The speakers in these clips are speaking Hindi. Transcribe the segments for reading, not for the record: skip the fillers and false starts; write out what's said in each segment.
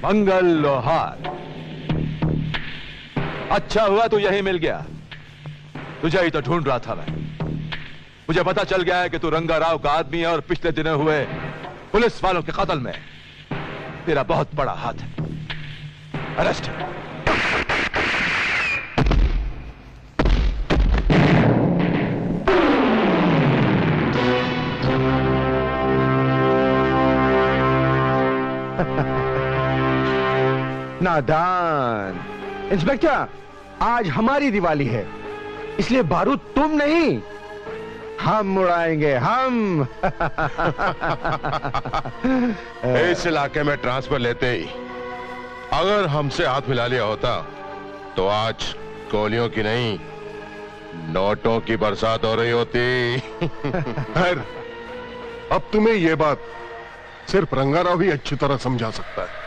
मंगल लोहार, अच्छा हुआ तू यही मिल गया। तुझे ही तो ढूंढ रहा था मैं। मुझे पता चल गया है कि तू रंगा राव का आदमी है और पिछले दिनों हुए पुलिस वालों के कत्ल में तेरा बहुत बड़ा हाथ है। अरेस्ट। नादान इंस्पेक्टर, आज हमारी दिवाली है, इसलिए बारूद तुम नहीं हम उड़ाएंगे, हम। इस इलाके में ट्रांसफर लेते ही अगर हमसे हाथ मिला लिया होता तो आज गोलियों की नहीं नोटों की बरसात हो रही होती। खैर, अब तुम्हें यह बात सिर्फ रंगाराव ही अच्छी तरह समझा सकता है।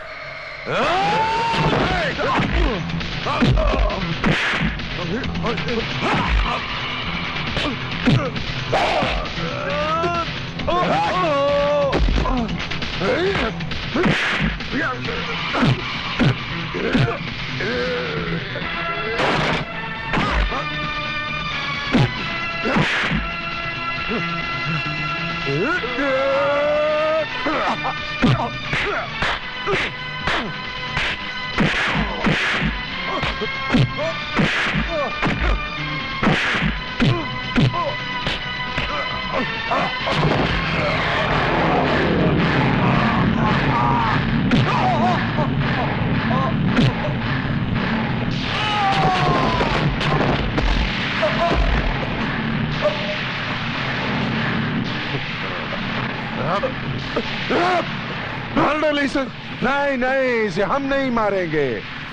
नहीं नहीं, इसे हम नहीं मारेंगे,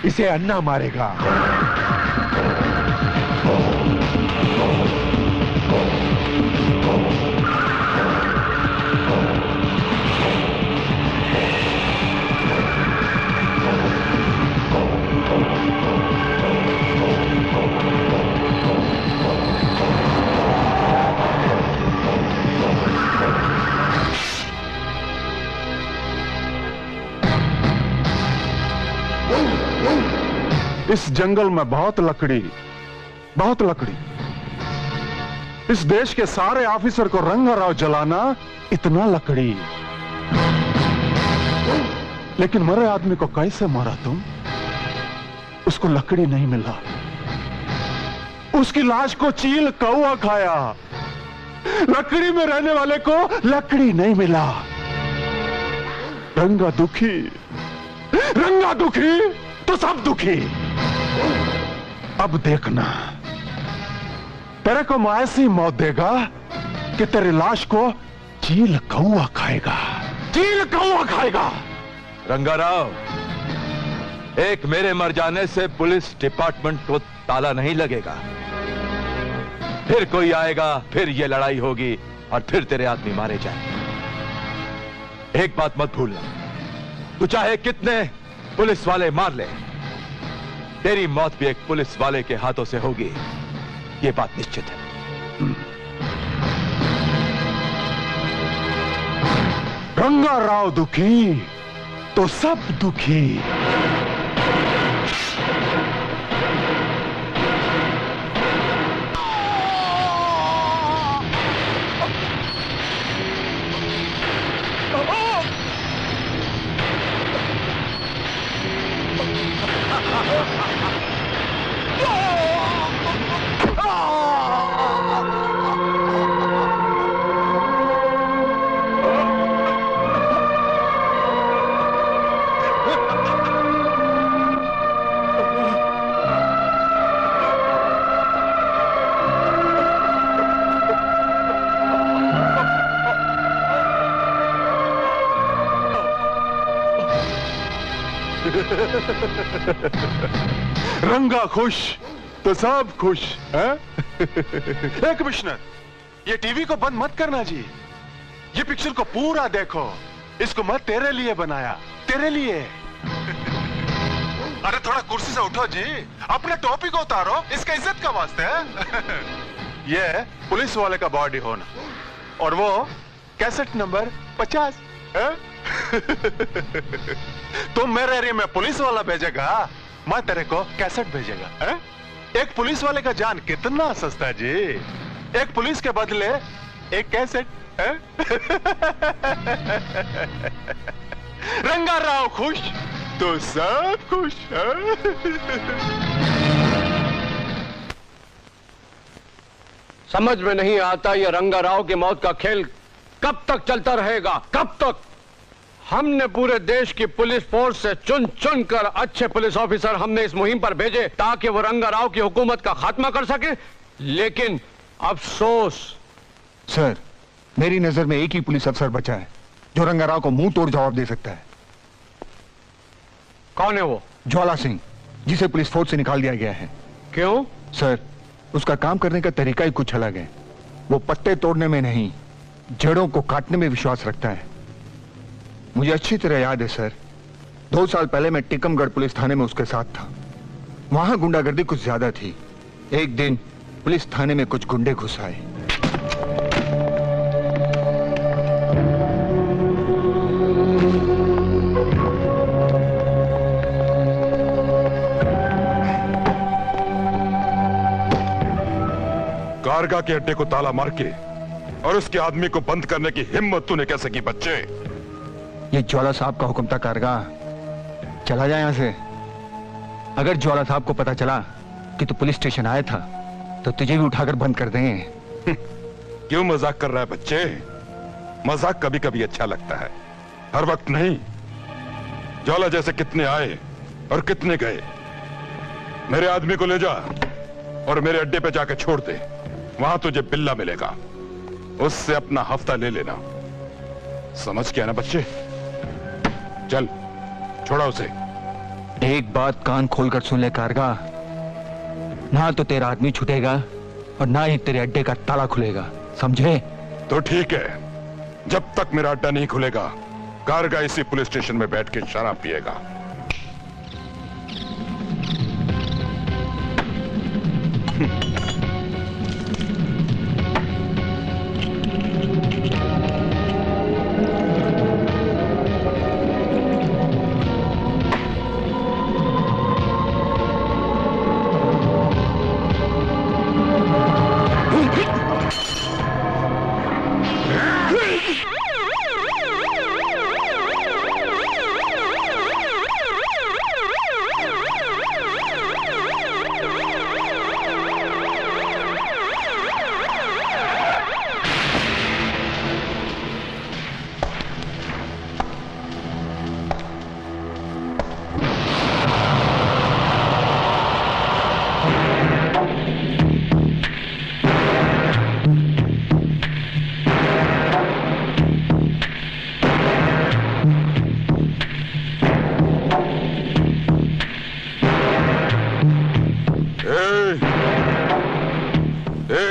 इसे अन्ना मारेगा। इस जंगल में बहुत लकड़ी, बहुत लकड़ी। इस देश के सारे ऑफिसर को रंगाराव जलाना, इतना लकड़ी। लेकिन मरे आदमी को कैसे मारा तुम? उसको लकड़ी नहीं मिला, उसकी लाश को चील कौवा खाया। लकड़ी में रहने वाले को लकड़ी नहीं मिला। रंगा दुखी, रंगा दुखी तो सब दुखी। अब देखना, तेरे को मैं ऐसी मौत देगा कि तेरी लाश को चील कौवा खाएगा, चील कौवा खाएगा। रंगाराव, एक मेरे मर जाने से पुलिस डिपार्टमेंट को ताला नहीं लगेगा। फिर कोई आएगा, फिर ये लड़ाई होगी और फिर तेरे आदमी मारे जाएंगे। एक बात मत भूलना, तू चाहे कितने पुलिस वाले मार ले, तेरी मौत भी एक पुलिस वाले के हाथों से होगी, ये बात निश्चित है। रंगाराव दुखी तो सब दुखी। रंगा खुश तो सब खुश है? कमिश्नर, ये टीवी को बंद मत करना जी। ये पिक्चर को पूरा देखो। इसको मैं तेरे लिए बनाया, तेरे लिए। अरे थोड़ा कुर्सी से उठो जी, अपने टोपी को उतारो, इसका इज्जत का वास्ते है। ये पुलिस वाले का बॉडी होना, और वो कैसेट नंबर 50 है? तुम मेरे एरिया में पुलिस वाला भेजेगा, मैं तेरे को कैसेट भेजेगा है? एक पुलिस वाले का जान कितना सस्ता है जी। एक पुलिस के बदले एक कैसेट है? रंगा राव खुश तो सब खुश है? समझ में नहीं आता ये रंगा राव की मौत का खेल कब तक चलता रहेगा, कब तक? हमने पूरे देश की पुलिस फोर्स से चुन चुन कर अच्छे पुलिस ऑफिसर हमने इस मुहिम पर भेजे ताकि वो रंगा राव की हुकूमत का खात्मा कर सके, लेकिन अफसोस। सर, मेरी नजर में एक ही पुलिस अफसर बचा है जो रंगा राव को मुंह तोड़ जवाब दे सकता है। कौन है वो? ज्वाला सिंह, जिसे पुलिस फोर्स से निकाल दिया गया है। क्यों? सर, उसका काम करने का तरीका ही कुछ अलग है। वो पत्ते तोड़ने में नहीं, जड़ों को काटने में विश्वास रखता है। मुझे अच्छी तरह याद है सर, 2 साल पहले मैं टिकमगढ़ पुलिस थाने में उसके साथ था। वहां गुंडागर्दी कुछ ज्यादा थी। एक दिन पुलिस थाने में कुछ गुंडे घुस आए। कारगा के अड्डे को ताला मार के और उसके आदमी को बंद करने की हिम्मत तूने कैसे की बच्चे? ये ज्वाला साहब का हुक्म था कारगा, चला जाए यहां से। अगर ज्वाला साहब को पता चला कि तू पुलिस स्टेशन आया था तो तुझे भी उठाकर बंद कर देंगे। क्यों मजाक कर रहा है बच्चे? मजाक कभी कभी अच्छा लगता है, हर वक्त नहीं। ज्वाला जैसे कितने आए और कितने गए। मेरे आदमी को ले जा और मेरे अड्डे पे जाकर छोड़ दे। वहां तुझे बिल्ला मिलेगा, उससे अपना हफ्ता ले लेना। समझ गया ना बच्चे? चल, छोड़ा उसे। एक बात कान खोलकर सुन ले कारगा, ना तो तेरा आदमी छूटेगा और ना ही तेरे अड्डे का ताला खुलेगा, समझे? तो ठीक है, जब तक मेरा अड्डा नहीं खुलेगा कारगा इसी पुलिस स्टेशन में बैठ के शराब पिएगा।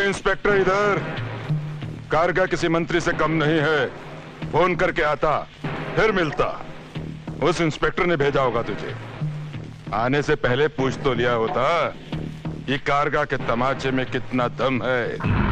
इंस्पेक्टर इधर। कारगा किसी मंत्री से कम नहीं है। फोन करके आता फिर मिलता। उस इंस्पेक्टर ने भेजा होगा तुझे। आने से पहले पूछ तो लिया होता ये कारगा के तमाचे में कितना दम है।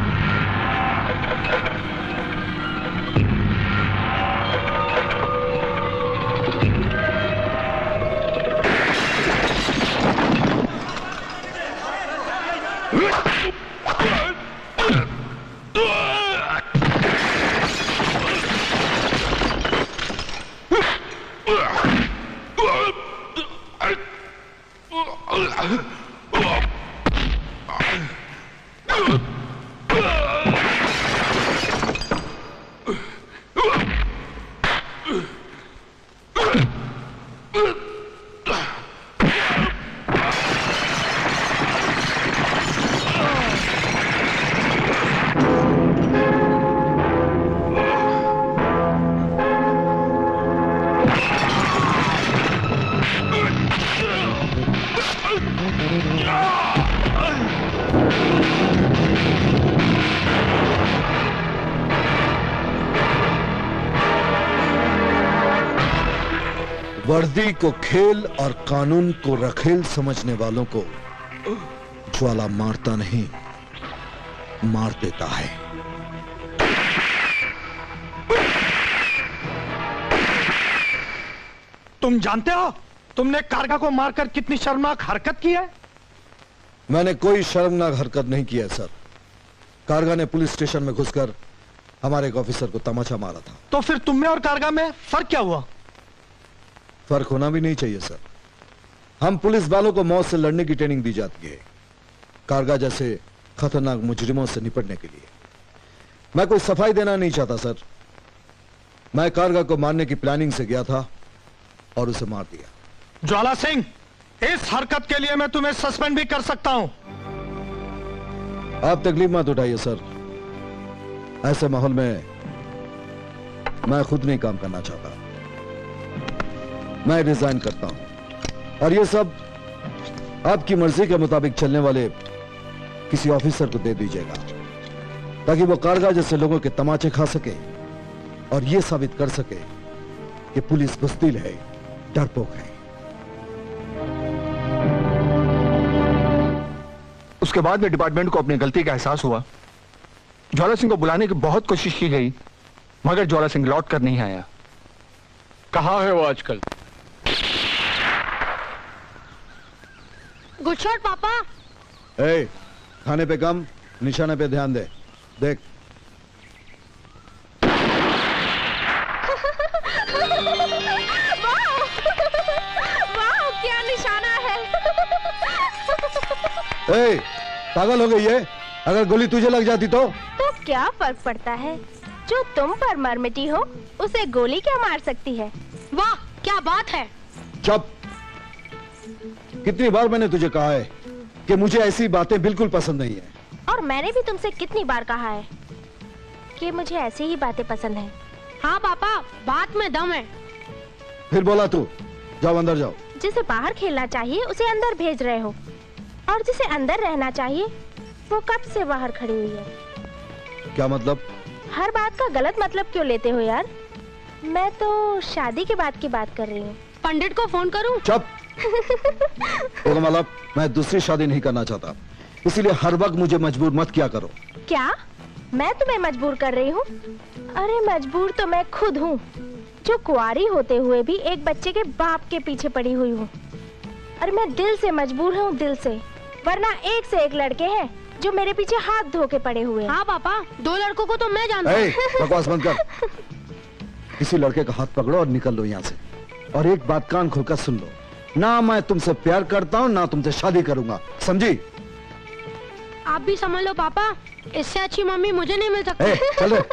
वर्दी को खेल और कानून को रखेल समझने वालों को ज्वाला मारता नहीं, मार देता है। तुम जानते हो तुमने कारगा को मारकर कितनी शर्मनाक हरकत की है? मैंने कोई शर्मनाक हरकत नहीं किया सर। कारगा ने पुलिस स्टेशन में घुसकर हमारे एक ऑफिसर को तमाचा मारा था। तो फिर तुम में और कारगा में फर्क क्या हुआ? फर्क होना भी नहीं चाहिए सर। हम पुलिस वालों को मौत से लड़ने की ट्रेनिंग दी जाती है, कारगा जैसे खतरनाक मुजरिमों से निपटने के लिए। मैं कोई सफाई देना नहीं चाहता सर। मैं कारगा को मारने की प्लानिंग से गया था और उसे मार दिया। ज्वाला सिंह, इस हरकत के लिए मैं तुम्हें सस्पेंड भी कर सकता हूं। आप तकलीफ मत उठाइए सर। ऐसे माहौल में मैं खुद नहीं काम करना चाहता। मैं रिजाइन करता हूं और ये सब आपकी मर्जी के मुताबिक चलने वाले किसी ऑफिसर को दे दीजिएगा, ताकि वो कारगा जैसे लोगों के तमाचे खा सके और ये साबित कर सके कि पुलिस बुज़दिल है, डरपोक है। उसके बाद में डिपार्टमेंट को अपनी गलती का एहसास हुआ। ज्वाला सिंह को बुलाने की बहुत कोशिश की गई, मगर ज्वाला सिंह लौट कर नहीं आया। कहाँ है वो आजकल? गुड शॉट पापा। ए, खाने पे कम, निशाने पे ध्यान दे। देख, वाह, क्या निशाना है। ए, पागल हो गई है? अगर गोली तुझे लग जाती तो क्या फर्क पड़ता है? जो तुम पर मर मिटी हो उसे गोली क्या मार सकती है? वाह, क्या बात है। चुप। कितनी बार मैंने तुझे कहा है कि मुझे ऐसी बातें बिल्कुल पसंद नहीं है। और मैंने भी तुमसे कितनी बार कहा है कि मुझे ऐसी ही बातें पसंद हैं। हाँ पापा, बात में दम है। फिर बोला तू। जाओ अंदर जाओ। जिसे बाहर खेलना चाहिए उसे अंदर भेज रहे हो, और जिसे अंदर रहना चाहिए वो कब से बाहर खड़ी हुई है। क्या मतलब? हर बात का गलत मतलब क्यों लेते हो यार? मैं तो शादी के बाद की बात कर रही हूँ। पंडित को फोन करूँ? चुप। मतलब मैं दूसरी शादी नहीं करना चाहता, इसीलिए हर वक्त मुझे मजबूर मत किया करो। क्या मैं तुम्हें मजबूर कर रही हूँ? अरे मजबूर तो मैं खुद हूँ, जो कुंवारी होते हुए भी एक बच्चे के बाप के पीछे पड़ी हुई हूँ। अरे मैं दिल से मजबूर हूँ, दिल से। वरना एक से एक लड़के हैं जो मेरे पीछे हाथ धो के पड़े हुए। हाँ पापा, 2 लड़कों को तो मैं जानता हूँ। बकवास बंद कर। किसी लड़के का हाथ पकड़ो और निकल लो यहाँ से। और एक बात कान खोलकर सुन लो, ना मैं तुमसे प्यार करता हूँ ना तुमसे शादी करूंगा, समझी? आप भी समझ लो पापा, इससे अच्छी मम्मी मुझे नहीं मिल सकती। चल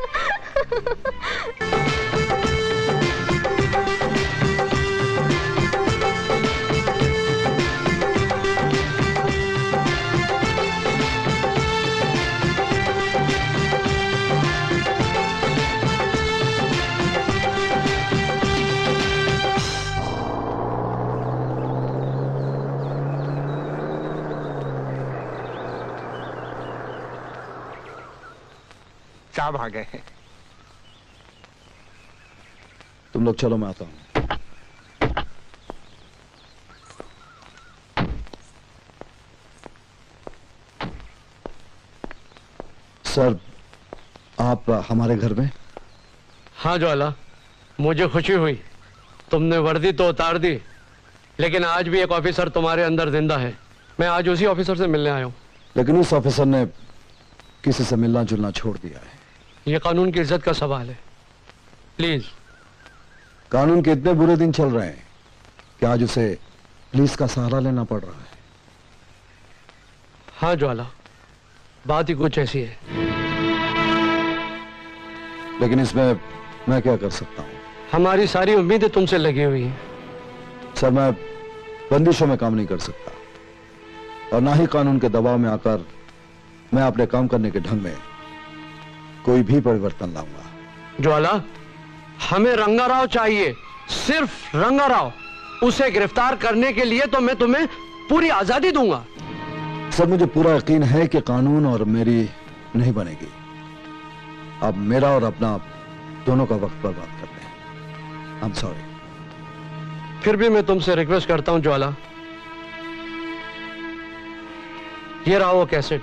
साहब आ गए हैं। तुम लोग चलो, मैं आता हूं। सर, आप हमारे घर में? हाँ ज्वाला, मुझे खुशी हुई। तुमने वर्दी तो उतार दी, लेकिन आज भी एक ऑफिसर तुम्हारे अंदर जिंदा है। मैं आज उसी ऑफिसर से मिलने आया हूँ। लेकिन उस ऑफिसर ने किसी से मिलना जुलना छोड़ दिया है। ये कानून की इज्जत का सवाल है, प्लीज। कानून के इतने बुरे दिन चल रहे हैं कि आज उसे पुलिस का सहारा लेना पड़ रहा है। हाँ ज्वाला, बात ही कुछ ऐसी है। लेकिन इसमें मैं क्या कर सकता हूँ? हमारी सारी उम्मीदें तुमसे लगी हुई हैं। सर, मैं बंदिशों में काम नहीं कर सकता और ना ही कानून के दबाव में आकर मैं अपने काम करने के ढंग में कोई भी परिवर्तन लाऊंगा। ज्वाला, हमें रंगाराव चाहिए, सिर्फ रंगाराव। उसे गिरफ्तार करने के लिए तो मैं तुम्हें पूरी आजादी दूंगा। सर, मुझे पूरा यकीन है कि कानून और मेरी नहीं बनेगी। अब मेरा और अपना दोनों का वक्त बर्बाद कर रहे हैं। I am sorry. फिर भी मैं तुमसे रिक्वेस्ट करता हूं ज्वाला, ये रहा वो कैसेट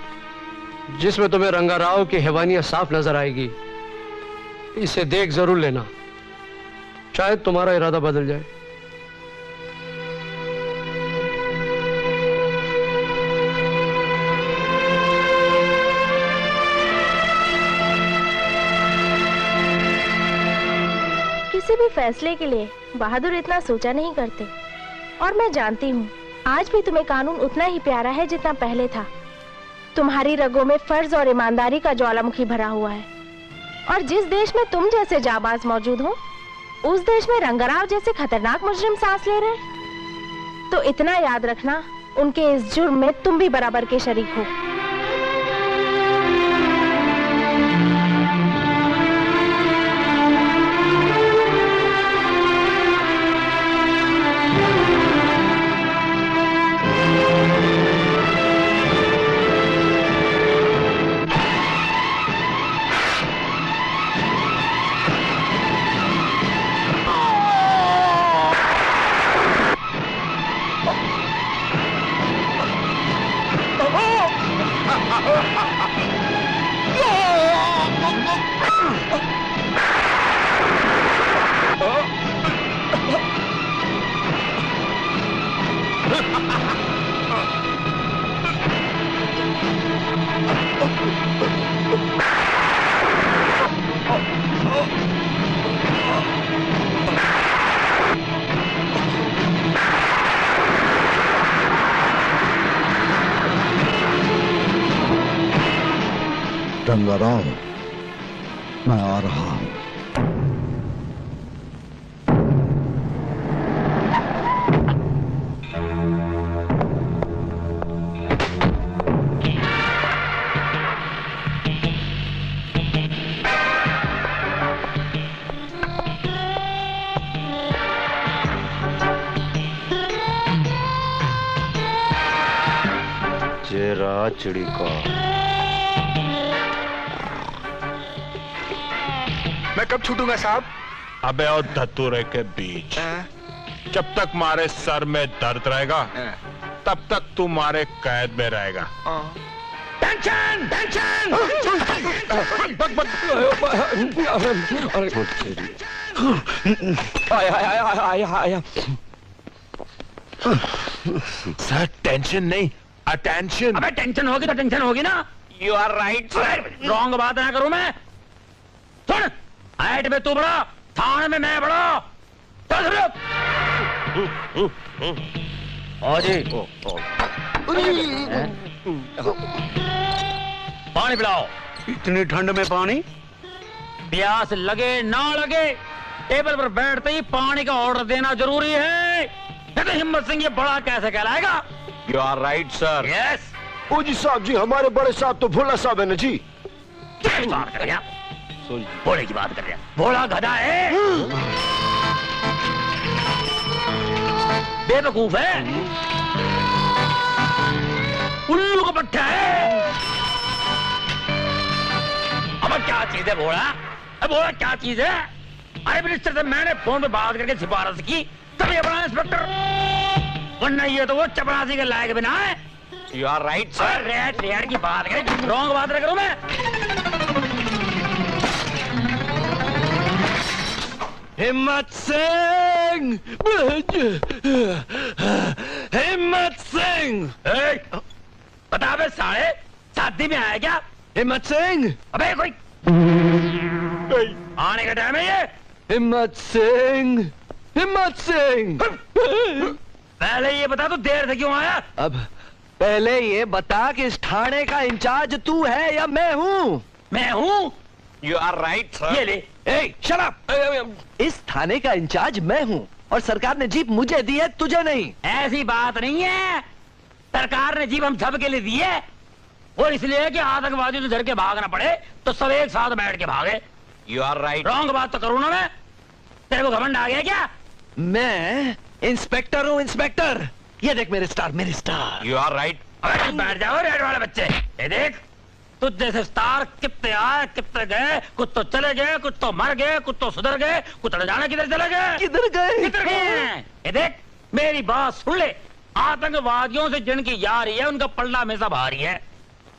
जिसमें तुम्हें रंगाराव की हैवानियत साफ नजर आएगी। इसे देख जरूर लेना, शायद तुम्हारा इरादा बदल जाए। किसी भी फैसले के लिए बहादुर इतना सोचा नहीं करते। और मैं जानती हूँ आज भी तुम्हें कानून उतना ही प्यारा है जितना पहले था। तुम्हारी रगों में फर्ज और ईमानदारी का ज्वालामुखी भरा हुआ है। और जिस देश में तुम जैसे जाबाज मौजूद हो, उस देश में रंगाराव जैसे खतरनाक मुजरिम सांस ले रहे हैं। तो इतना याद रखना, उनके इस जुर्म में तुम भी बराबर के शरीक हो। रंगाराव, मैं आ रहा हूं। चेरा चिड़ी का मैं कब छूटूंगा साहब? अबे और धतूरे के बीच जब तक मारे सर में दर्द रहेगा तब तक तू मारे कैद में रहेगा। Tension tension. आया। सर टेंशन नहीं, अटेंशन। अबे टेंशन होगी तो टेंशन होगी ना। You are right sir. Wrong बात ना करूं मैं। सुन, हाइट में तू बड़ा, थाने में मैं बड़ा। चल जी, पानी पिलाओ। इतनी ठंड में पानी? प्यास लगे ना लगे, टेबल पर बैठते ही पानी का ऑर्डर देना जरूरी है। तो हिम्मत सिंह ये बड़ा कैसे कहलाएगा? You are right sir. Yes. ओ जी साहब जी, हमारे बड़े साहब तो भोला साहब है ना जी। क्या बात कर रहा? भोले की बात कर रहा? भोला गधा है, बेवकूफ है, उल्लू का पट्टा है। अब क्या चीज है भोला? अब भोला क्या चीज है? आई मिनिस्टर से मैंने फोन पे बात करके सिफारिश की तब ये बना इंस्पेक्टर, वरना ये तो वो चपरासी के लायक बिना है। You are right sir. Rate rate की बात करें, रॉन्ग बात ना करूं मैं। हिम्मत सिंह, हिम्मत सिंह। बता बे साले, शादी में आया क्या? हिम्मत सिंह। अबे कोई आने का टाइम है ये। हिम्मत सिंह, हिम्मत सिंह। पहले ये बता तू देर से क्यों आया? पहले ये बता कि इस थाने का इंचार्ज तू है या मैं हूँ? मैं हूँ। You are right sir. ये ले। Shut up. इस थाने का इंचार्ज मैं हूँ और सरकार ने जीप मुझे दी है, तुझे नहीं। ऐसी बात नहीं है, सरकार ने जीप हम सब के लिए दी है, और इसलिए कि आतंकवादी तो डर के भागना पड़े तो सब एक साथ बैठ के भागे। You are right. रॉन्ग बात तो करूँ ना मैं? तेरे को घमंड आ गया क्या? मैं इंस्पेक्टर हूँ, इंस्पेक्टर। ये देख मेरे स्टार, मेरे स्टार। You are right. अबे बैठ जाओ रेड वाले बच्चे। ये देख, तुझ जैसे स्टार कितने आए कितने गए, कुछ तो चले गए, कुछ तो मर गए, कुछ तो सुधर गए, कुछ न जाने किधर चले गए। किधर गए? किधर गए? ये देख, मेरी बात सुन ले, आतंकवादियों से जिनकी यारी है उनका पल्ला हमेशा भारी है।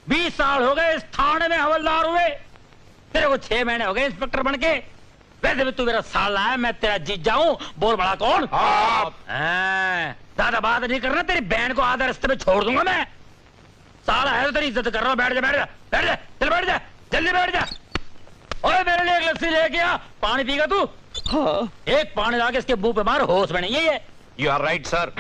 20 साल हो गए इस थाने में हवलदार हुए, तेरे को 6 महीने हो गए इंस्पेक्टर बन के। वैसे भी तू मेरा साला है, मैं तेरा जीजा हूं, बोल बड़ा कौन? आप। ज्यादा बात नहीं करना, तेरी बहन को आधा रास्ते में छोड़ दूंगा मैं। साला है तो तेरी इज्जत कर रहा हूं। बैठ जा, बैठ जा, बैठ जा, चल बैठ जा, जल्दी बैठ जा। ओए मेरे लिए एक लस्सी लेके आ। पानी पीगा तू? हाँ। एक पानी लाके इसके मुंह पे मार, होश में नहीं है ये। You are right sir.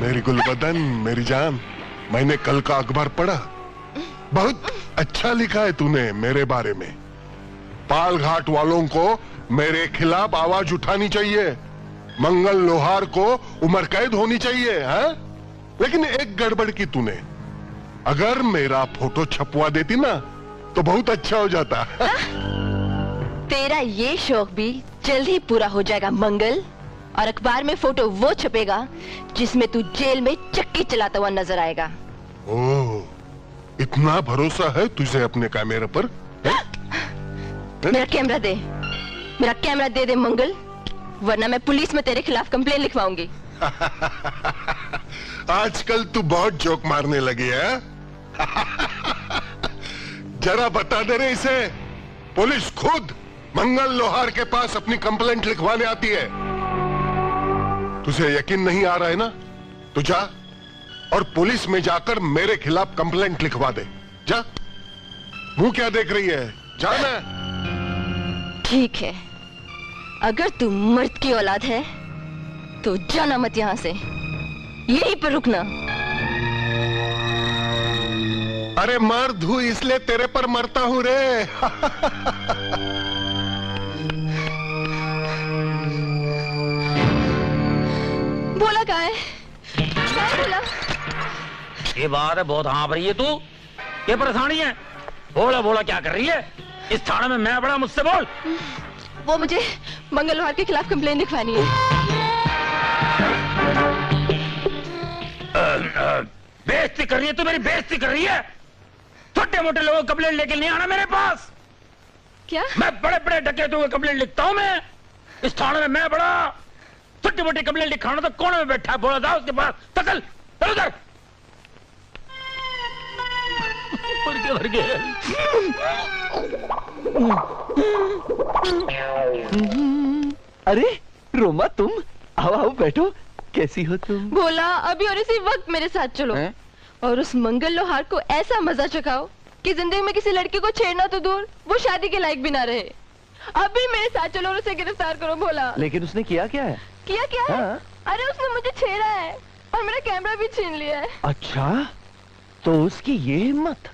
मेरी गुलबदन, मेरी जान, मैंने कल का अखबार पढ़ा। बहुत अच्छा लिखा है तूने मेरे बारे में। पाल घाट वालों को मेरे खिलाफ आवाज उठानी चाहिए, मंगल लोहार को उम्र कैद होनी चाहिए, है? लेकिन एक गड़बड़ की तूने, अगर मेरा फोटो छपवा देती ना तो बहुत अच्छा हो जाता। तेरा ये शौक भी जल्द ही पूरा हो जाएगा मंगल, और अखबार में फोटो वो छपेगा जिसमें तू जेल में चक्की चलाता हुआ नजर आएगा। ओह, इतना भरोसा है तुझे अपने कैमरे पर? मेरा कैमरा दे, मेरा कैमरा दे दे मंगल, वरना मैं पुलिस में तेरे खिलाफ कंप्लेन लिखवाऊंगी। आजकल तू बहुत जोक मारने लगी है। जरा बता दे रे इसे, पुलिस खुद मंगल लोहार के पास अपनी कंप्लेंट लिखवाने आती है। तुझे यकीन नहीं आ रहा है ना? तो जा और पुलिस में जाकर मेरे खिलाफ कंप्लेंट लिखवा दे। जा, मुंह क्या देख रही है, जाना। ठीक है, अगर तू मर्द की औलाद है तो जाना मत यहां से, यहीं पर रुकना। अरे मर्द हूं इसलिए तेरे पर मरता हूं रे। बोला कहाँ है? क्या बोला? ये बात है, बहुत हाँफ रही है तू। ये परेशानी है? बोला बोला क्या कर रही है? इस थाने में मैं बड़ा, मुझसे बोल। वो मुझे मंगल लोहार के खिलाफ कंप्लेन लिखवानी है। बेइज्जती कर रही है तू, मेरी बेइज्जती कर रही है। छोटे मोटे लोगों को कंप्लेंट लेके नहीं आना मेरे पास। क्या? मैं बड़े बड़े डकैतों को कंप्लेंट लिखता हूं मैं। इस थाने में मैं बड़ा, छोटी मोटी कंप्लेंट लिखाना तो कोने में बैठा है, बोला था उसके पास। चल चल उधर। भर गया। अरे रोमा, तुम आओ आओ बैठो। कैसी हो तुम? बोला अभी और इसी वक्त मेरे साथ चलो है? और उस मंगल लोहार को ऐसा मजा चखाओ कि जिंदगी में किसी लड़की को छेड़ना तो दूर, वो शादी के लायक भी ना रहे। अभी मेरे साथ चलो और उसे गिरफ्तार करो। बोला लेकिन उसने किया क्या है? किया क्या है? हाँ। अरे उसने मुझे छेड़ा है और मेरा कैमरा भी छीन लिया है। अच्छा, तो उसकी ये हिम्मत।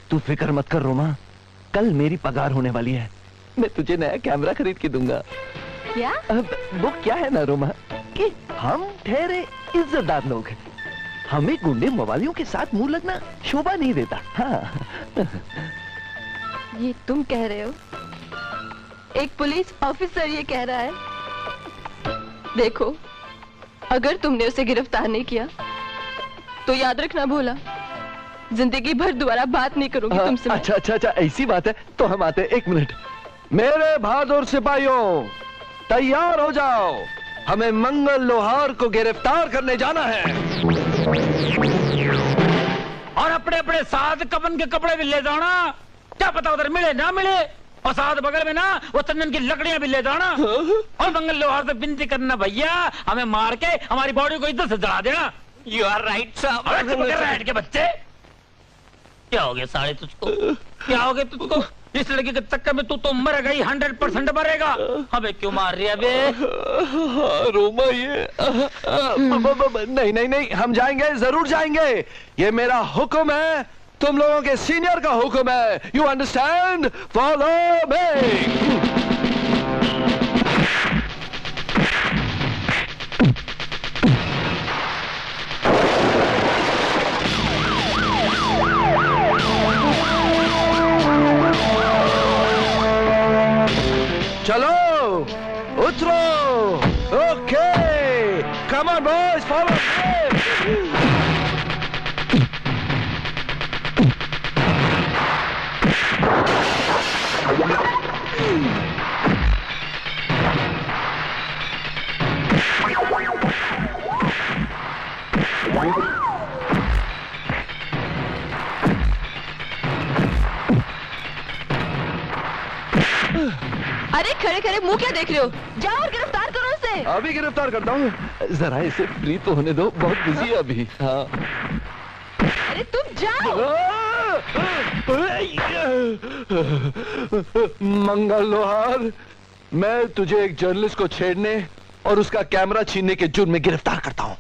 तू फिक्र मत कर रोमा, कल मेरी पगार होने वाली है, मैं तुझे नया कैमरा खरीद के दूंगा। क्या? अब वो क्या है ना रोमा कि हम ठहरे इज्जतदार लोग हैं, हमें गुंडे मवालियों के साथ मुंह लगना शोभा नहीं देता। हाँ। ये तुम कह रहे हो? एक पुलिस ऑफिसर ये कह रहा है? देखो, अगर तुमने उसे गिरफ्तार नहीं किया तो याद रखना भोला, जिंदगी भर दोबारा बात नहीं करूंगी तुमसे। अच्छा अच्छा अच्छा, ऐसी बात है तो हम आते। 1 मिनट। मेरे बहादुर सिपाहियों, तैयार हो जाओ, हमें मंगल लोहार को गिरफ्तार करने जाना है। और अपने अपने साथ कफन के कपड़े भी ले जाना, क्या पता उधर मिले ना मिले। और साथ बगल में ना वो चंदन की लकड़ियां भी ले जाना। और मंगल लोहार से विनती करना, भैया हमें मार के हमारी बॉडी को इज्जत से जला देना। यू आर राइट साहब के बच्चे। क्या हो गया साले तुझको? क्या हो गया तुझको? इस लड़की के चक्कर में तू तो मर गई, 100% मरेगा। अबे क्यों मार रही है बे? रोमा ये नहीं नहीं नहीं, हम जाएंगे, जरूर जाएंगे। ये मेरा हुक्म है, तुम लोगों के सीनियर का हुक्म है। You understand? Follow me. चलो उतरो। Okay, come on boys, follow me. अरे खड़े खड़े मुंह क्या देख रहे हो? जाओ और गिरफ्तार करो उसे। अभी गिरफ्तार करता हूँ, जरा इसे फ्री तो होने दो, बहुत बिजी है अभी। हाँ। अरे तुम जाओ। मंगल लोहार, मैं तुझे एक जर्नलिस्ट को छेड़ने और उसका कैमरा छीनने के जुर्म में गिरफ्तार करता हूँ।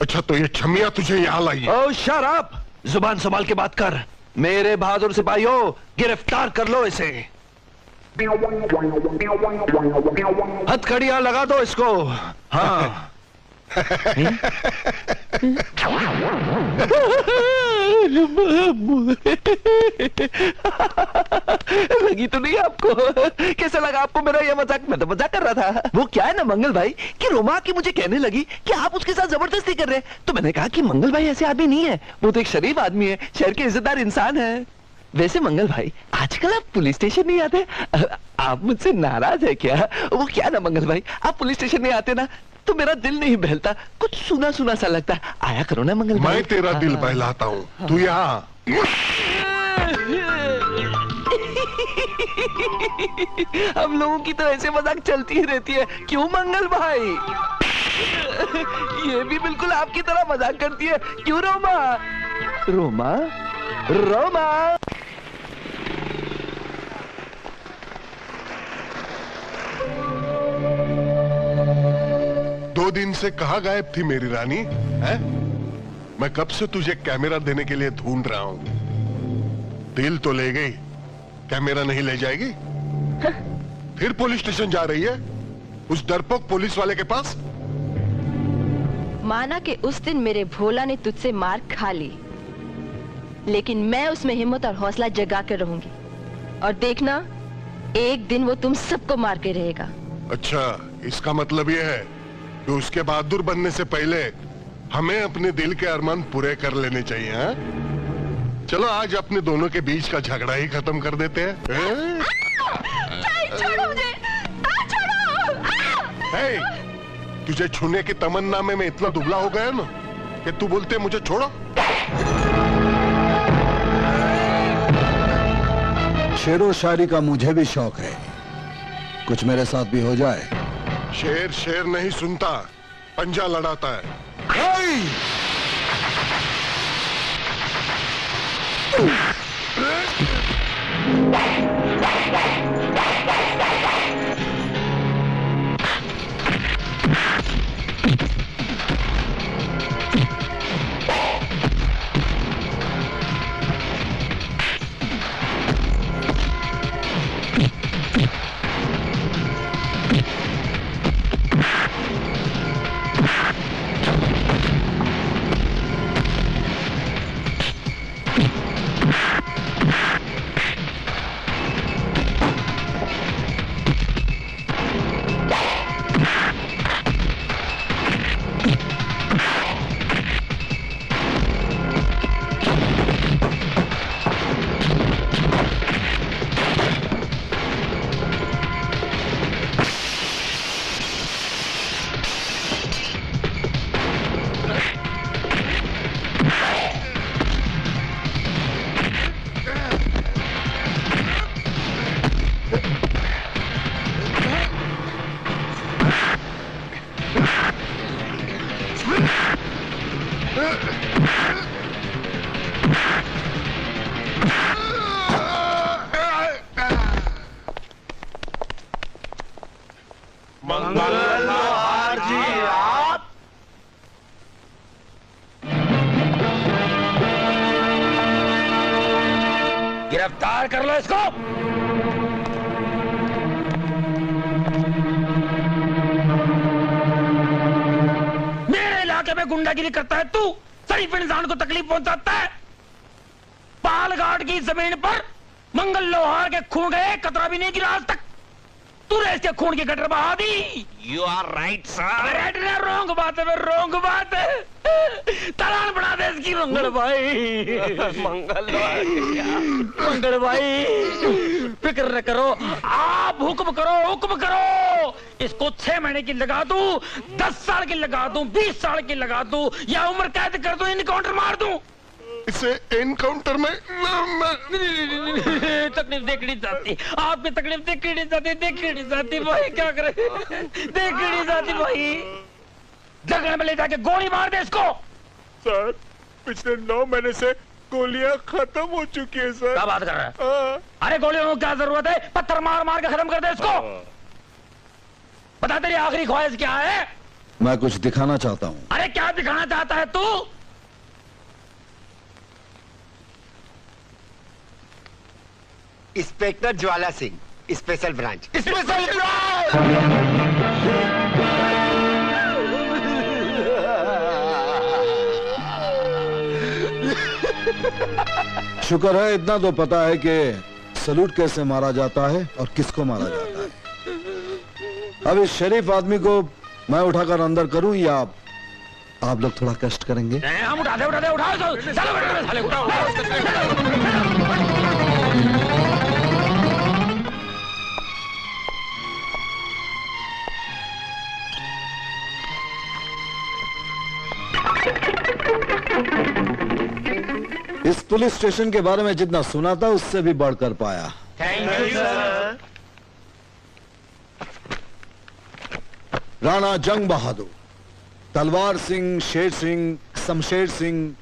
अच्छा, तो ये छमिया तुझे यहाँ लाई है? ओह शट अप, जुबान संभाल के बात कर। मेरे बहादुर सिपाहियों, गिरफ्तार कर लो इसे। हथकड़ियां लगा दो इसको। हाँ। लगी तो नहीं आपको? कैसा लगा आपको मेरा ये मजाक? मैं तो मजाक कर रहा था। वो क्या है ना मंगल भाई, कि रोमा की मुझे कहने लगी कि आप उसके साथ जबरदस्ती कर रहे हैं। तो मैंने कहा कि मंगल भाई ऐसे आदमी नहीं है, वो तो एक शरीफ आदमी है, शहर के इज्जतदार इंसान है। वैसे मंगल भाई, आजकल आप पुलिस स्टेशन नहीं आते, आप मुझसे नाराज है क्या? वो क्या ना मंगल भाई, आप पुलिस स्टेशन नहीं आते ना तो मेरा दिल नहीं बहलता, कुछ सुना सुना सा लगता। आया करो ना मंगल भाई। मैं तेरा दिल बहलाता हूँ, तू यहाँ। हम लोगों की तो ऐसे मजाक चलती ही रहती है, क्यों मंगल भाई? ये भी बिल्कुल आपकी तरह मजाक करती है, क्यों रोमा? रोमा, रोमा। 2 दिन से कहाँ गायब थी मेरी रानी? है? मैं कब से तुझे कैमरा देने के लिए ढूंढ रहा हूँ। दिल तो ले गई, कैमरा नहीं ले जाएगी? फिर पुलिस स्टेशन जा रही है, उस डरपोक पुलिस वाले के पास। माना कि उस दिन मेरे भोला ने तुझसे मार खा ली, लेकिन मैं उसमें हिम्मत और हौसला जगा कर रहूंगी, और देखना एक दिन वो तुम सबको मार के रहेगा। अच्छा, इसका मतलब ये है कि उसके बहादुर बनने से पहले हमें अपने दिल के अरमान पूरे कर लेने चाहिए। हाँ? चलो आज अपने दोनों के बीच का झगड़ा ही खत्म कर देते हैं। छोड़ो मुझे, छोड़ो। तुझे छूने की तमन्ना में मैं इतना दुबला हो गया ना कि तू बोलते मुझे छोड़ो। शेरो शायरी का मुझे भी शौक है, कुछ मेरे साथ भी हो जाए। शेर शेर नहीं सुनता, पंजा लड़ाता है। मंगलहार जी आप। गिरफ्तार कर लो इसको। मेरे इलाके में गुंडागिरी करता है तू, शरीफ इंसान को तकलीफ पहुंचाता है। पालघाट की जमीन पर मंगल लोहार के खून का एक कतरा भी नहीं गिरा आज तक। तूने इसके खून की गटर बहा दी। You are right sir. Right ना, रॉन्ग बात है, रॉन्ग बात है। तलान बढ़ा दे इसकी मंगल भाई। मंगल भाई फिक्र न करो, आप हुक्म करो, हुक्म करो। इसको 6 महीने की लगा दूं, 10 साल की लगा दूं, 20 साल की लगा दूं, या उम्र कैद कर दूं, इनकाउंटर मार दूं। इसे एनकाउंटर में तकलीफ देखनी चाहती, आपकी तकलीफ देखनी नहीं चाहती, देखनी नहीं चाहती भाई, क्या करे, देखनी नहीं चाहती भाई। जगह में ले जाके गोली मार दे इसको। सर पिछले 9 महीने से गोलियां खत्म हो चुकी है सर। क्या बात कर रहा है? अरे गोलियों को क्या जरूरत है, पत्थर मार मार के खत्म कर दे इसको। बता तेरी आखिरी ख्वाहिश क्या है? मैं कुछ दिखाना चाहता हूँ। अरे क्या दिखाना चाहता है तू? Inspector Jwala Singh, special branch. Special branch. शुक्र है इतना तो पता है कि सलूट कैसे मारा जाता है और किसको मारा जाता है। अब इस शरीफ आदमी को मैं उठाकर अंदर करूं या आप लोग थोड़ा कष्ट करेंगे? हम उठाओ चलो साले उठाओ। इस पुलिस स्टेशन के बारे में जितना सुना था उससे भी बढ़कर पाया। Thank you sir. राणा जंग बहादुर, तलवार सिंह, शेर सिंह, शमशेर सिंह,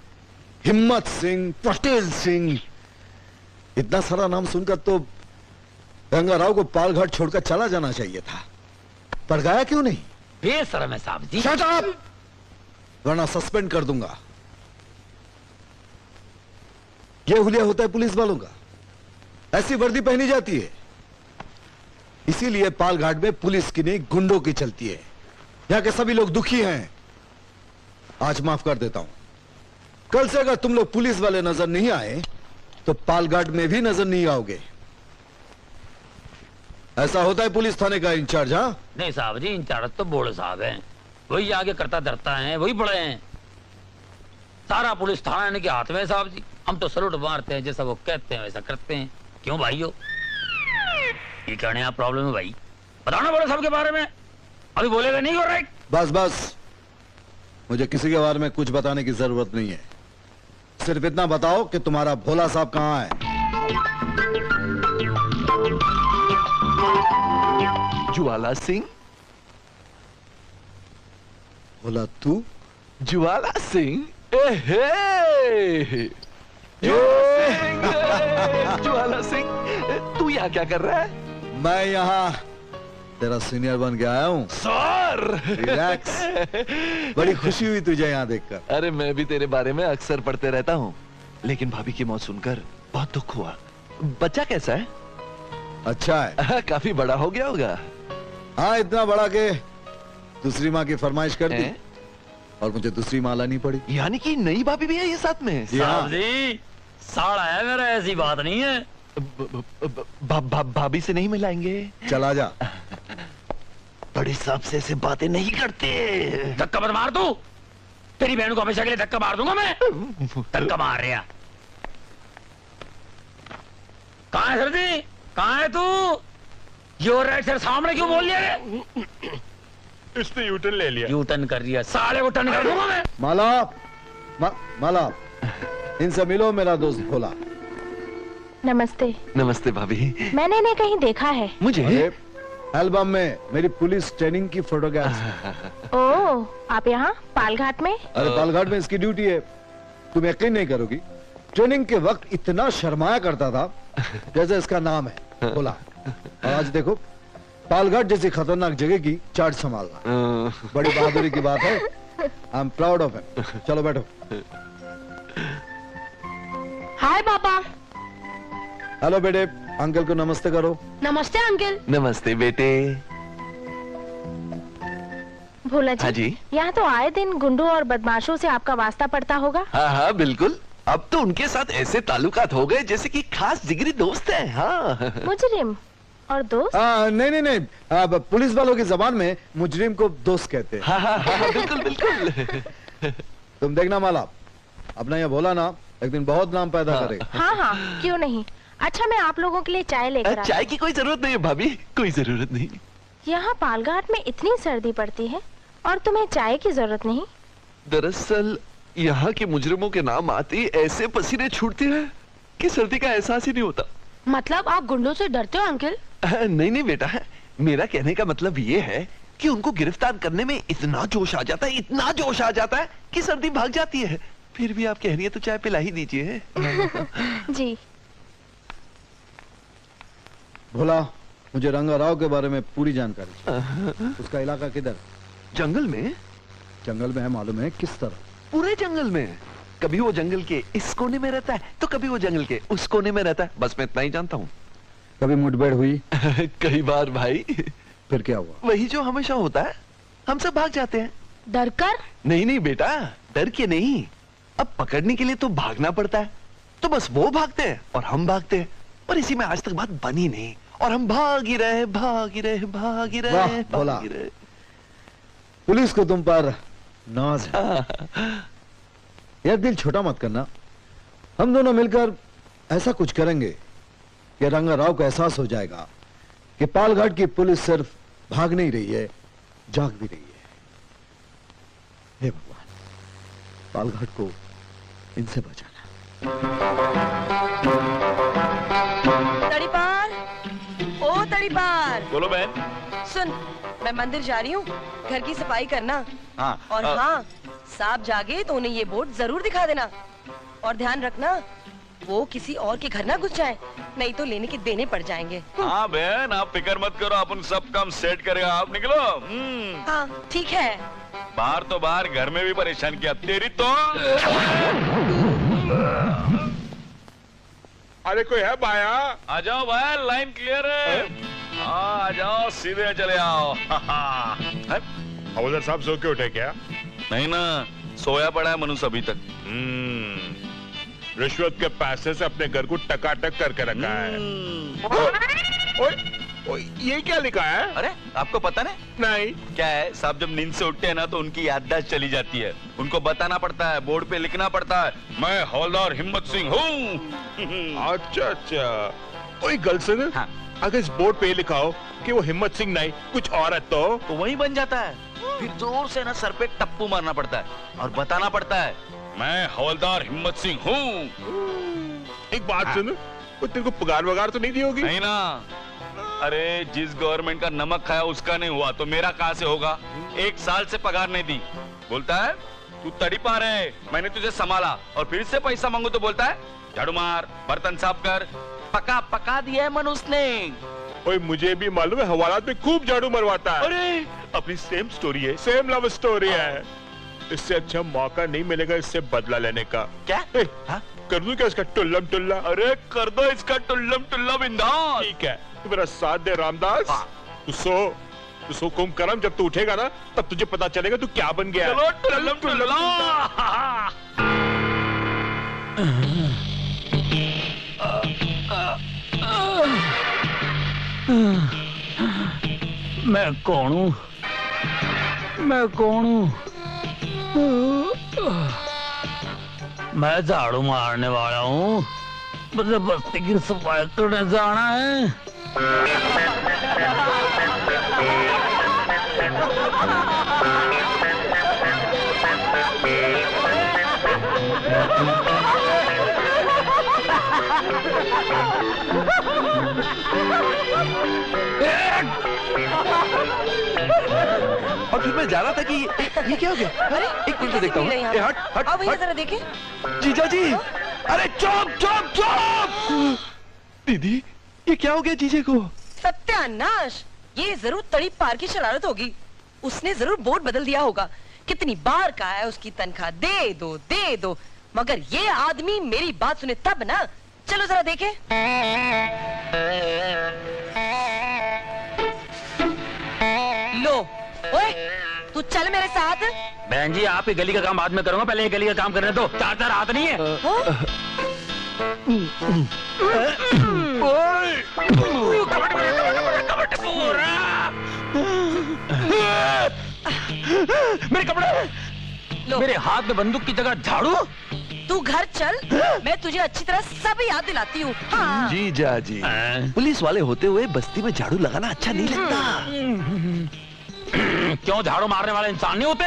हिम्मत सिंह, पटेल सिंह, इतना सारा नाम सुनकर तो रंगाराव को पालघाट छोड़कर चला जाना चाहिए था, पर गया क्यों नहीं? बेशरम है साहब जी। शट अप, वरना सस्पेंड कर दूंगा। यह हुलिया होता है पुलिस वालों का, ऐसी वर्दी पहनी जाती है। इसीलिए पालघाट में पुलिस की नहीं गुंडों की चलती है। यहां के सभी लोग दुखी हैं। आज माफ कर देता हूं, कल से अगर तुम लोग पुलिस वाले नजर नहीं आए तो पालघाट में भी नजर नहीं आओगे। ऐसा होता है पुलिस थाने का इंचार्ज। हाँ नहीं साहब जी, इंचार्ज तो बोले साहब हैं, वही आगे करता धरता है, वही बड़े हैं। सारा पुलिस थाना इनके हाथ में है साहब जी। हम तो सलूट मारते हैं, जैसा वो कहते हैं वैसा करते हैं। क्यों भाइयों, ये क्या नया प्रॉब्लम है भाई? बताना बोले साहब के बारे में। अभी बोलेगा नहीं हो राइट? बस बस, मुझे किसी के बारे में कुछ बताने की जरूरत नहीं है। सिर्फ इतना बताओ कि तुम्हारा भोला साहब कहाँ है? ज्वाला सिंह। भोला तू? ज्वाला सिंह? ज्वाला सिंह, तू यहाँ क्या कर रहा है? मैं यहाँ तेरा सीनियर बन के आया हूँ। Sir relax. बड़ी खुशी हुई तुझे यहाँ देखकर। अरे मैं भी तेरे बारे में अक्सर पढ़ते रहता हूँ, लेकिन भाभी की मौत सुनकर बहुत दुख हुआ। बच्चा कैसा है? अच्छा है। काफी बड़ा हो गया होगा। हाँ, इतना बड़ा के दूसरी माँ की फरमाइश कर दी और मुझे दूसरी माँ लानी पड़ी। यानी कि नई भाभी भी है ये साथ में? साहब जी, साड़ा है मेरा, ऐसी बात नहीं है। भाभी से नहीं मिलाएंगे? चला जा। बड़े साहब से ऐसे बातें नहीं करते। धक्का मत मार तू, तेरी बहन को हमेशा के लिए धक्का मार दूंगा मैं। धक्का मार रहा। कहाँ है सर जी, कहाँ है तू? योर राइट सर, सामने क्यों बोल लिया? इसने यूटर्न ले लिया। यूटर्न कर दिया, साले को टर्न कर दूंगा मैं। माला, इनसे मिलो, मेरा दोस्त भोला। नमस्ते। नमस्ते भाभी। मैंने इन्हें कहीं देखा है। मुझे? एल्बम में मेरी पुलिस ट्रेनिंग की फोटोग्राफ्स। ओह, आप यहाँ पालघाट में? अरे पालघाट में इसकी ड्यूटी है। तुम यकीन नहीं करोगी, ट्रेनिंग के वक्त इतना शर्माया करता था जैसे इसका नाम है भोला। और आज देखो, पालघाट जैसी खतरनाक जगह की चार्ज संभालना बड़ी बहादुरी की बात है। I am proud of him. चलो बैठो। हाय पापा। हेलो बेटे, अंकल को नमस्ते करो। नमस्ते अंकल। नमस्ते बेटे। भोला जी, हाँ जी। यहाँ तो आए दिन गुंडों और बदमाशों से आपका वास्ता पड़ता होगा। हाँ हाँ बिल्कुल, अब तो उनके साथ ऐसे ताल्लुकात हो गए जैसे कि खास जिगरी दोस्त हैं। हाँ। मुजरिम और दोस्त? नहीं, अब पुलिस वालों की जबान में मुजरिम को दोस्त कहते हैं। हाँ, बिल्कुल बिल्कुल। तुम देखना माला, अपना ये भोला ना एक दिन बहुत नाम पैदा करेगा। हाँ, क्यों नहीं। अच्छा, मैं आप लोगों के लिए चाय लेकर आई। चाय की कोई जरूरत नहीं है भाभी, कोई जरूरत नहीं। यहाँ पालघाट में इतनी सर्दी पड़ती है और तुम्हें चाय की जरूरत नहीं। दरअसल यहाँ के मुजरिमों के नाम आते ही ऐसे पसीने छूटते हैं कि सर्दी का एहसास ही नहीं होता। मतलब आप गुंडों से डरते हो अंकल? नहीं बेटा, मेरा कहने का मतलब ये है कि उनको गिरफ्तार करने में इतना जोश आ जाता है, इतना जोश आ जाता है कि सर्दी भाग जाती है। फिर भी आप कह रही है तो चाय पिला ही दीजिए। जी। भोला, मुझे रंगा राव के बारे में पूरी जानकारी। उसका इलाका किधर? जंगल में। जंगल में है, मालूम है किस तरह? पूरे जंगल में। कभी वो जंगल के इस कोने में रहता है तो कभी वो जंगल के उस कोने में रहता है, बस मैं इतना ही जानता हूँ। कभी मुठभेड़ हुई? कई बार भाई। फिर क्या हुआ? वही जो हमेशा होता है, हम सब भाग जाते हैं। डर कर? नहीं बेटा, डर के नहीं, अब पकड़ने के लिए तो भागना पड़ता है, तो बस वो भागते हैं और हम भागते हैं, और इसी में आज तक बात बनी नहीं, और हम भाग ही रहे। भोला, पुलिस को तुम पर नाज है। यार दिल छोटा मत करना, हम दोनों मिलकर ऐसा कुछ करेंगे कि रंगा राव को एहसास हो जाएगा कि पालघाट की पुलिस सिर्फ भाग नहीं रही है, जाग भी रही है। हे भगवान, पालघाट को इनसे बचाना। तड़ीपार, ओ तड़ीपार। बोलो बहन। सुन, मैं मंदिर जा रही हूँ, घर की सफाई करना। हाँ। और हाँ, सांप जागे तो उन्हें ये बोर्ड जरूर दिखा देना, और ध्यान रखना वो किसी और के घर ना घुस जाए, नहीं तो लेने के देने पड़ जाएंगे। हाँ बहन, आप फिक्र मत करो, अपन सब काम सेट करेगा, आप निकलो। हाँ ठीक है। बाहर तो बाहर, घर में भी परेशान किया तेरी तो। अरे कोई है बाया? आ जाओ भाई, लाइन क्लियर है। हाँ आ जाओ, सीधे चले आओ। हवलदार साहब सो के उठे क्या? नहीं ना, सोया पड़ा है मनुष्य अभी तक। रिश्वत के पैसे से अपने घर को टकाटक करके रखा है। ओए, ये क्या लिखा है? अरे आपको पता नहीं। क्या है साहब, जब नींद से उठते हैं ना तो उनकी याददाश्त चली जाती है, उनको बताना पड़ता है, बोर्ड पे लिखना पड़ता है, मैं हवलदार हिम्मत सिंह हूँ। अच्छा। ओए गर्लसन, हाँ। अगर इस बोर्ड पे लिखा हो कि वो हिम्मत सिंह नहीं कुछ और है तो वही बन जाता है। फिर जोर से ना सर पे टप्पू मारना पड़ता है और बताना पड़ता है, मैं हवलदार हिम्मत सिंह हूँ। एक बात सुन, वो तेरे को पगार वगार तो नहीं दी होगी? नहीं ना। अरे जिस गवर्नमेंट का नमक खाया उसका नहीं हुआ तो मेरा कहाँ से होगा? 1 साल से पगार नहीं दी। बोलता है तू तड़ीपार है, मैंने तुझे संभाला, और फिर से पैसा मांगू तो बोलता है झाड़ू मार, बर्तन साफ कर। पका दिया है मनुष्य ने। ओए मुझे भी मालूम है, हवालात में खूब झाड़ू मरवाता है। अरे अपनी सेम स्टोरी है, सेम लव स्टोरी है। इससे अच्छा मौका नहीं मिलेगा इससे बदला लेने का। क्या? कर दूं क्या इसका टुल्लम टुल्ला? अरे कर दो इसका टुल्लम टुल्ला बिंदास। ठीक है, तू मेरा साथ दे रामदास। तू सो कुम करम, जब तू उठेगा ना तब तुझे पता चलेगा तू क्या बन गया। चलो टुल्लम टुल्ला। मैं कौन हूँ? मैं झाड़ू मारने वाला हूँ, मुझे बस्ती की सफाई करने जाना है। और फिर मैं जा रहा था कि ये क्या हो गया? अरे एक मिनट देखता हूँ। यहाँ? ए, हट हट अब भैया हट। जरा देखे। जीजा जी, अरे चुप चुप चुप। दीदी, ये क्या हो गया जीजे को? सत्यानाश, ये जरूर तड़ी पार की शरारत होगी। उसने जरूर बोर्ड बदल दिया होगा। कितनी बार कहा है उसकी तनख्वाह दे दो, मगर ये आदमी मेरी बात सुने तब ना। चलो जरा देखे। लो, ओए, तू चल मेरे साथ। बहन जी, आप ही गली का काम बाद में करूंगा, पहले ये गली का काम करने दो। चार हाथ नहीं है। मेरे कपड़े, मेरे हाथ में बंदूक की जगह झाड़ू। तू घर चल, मैं तुझे अच्छी तरह सब याद दिलाती हूँ। हाँ। जीजा जी, पुलिस वाले होते हुए बस्ती में झाड़ू लगाना अच्छा नहीं लगता। क्यों? झाड़ू मारने वाले इंसान नहीं होते?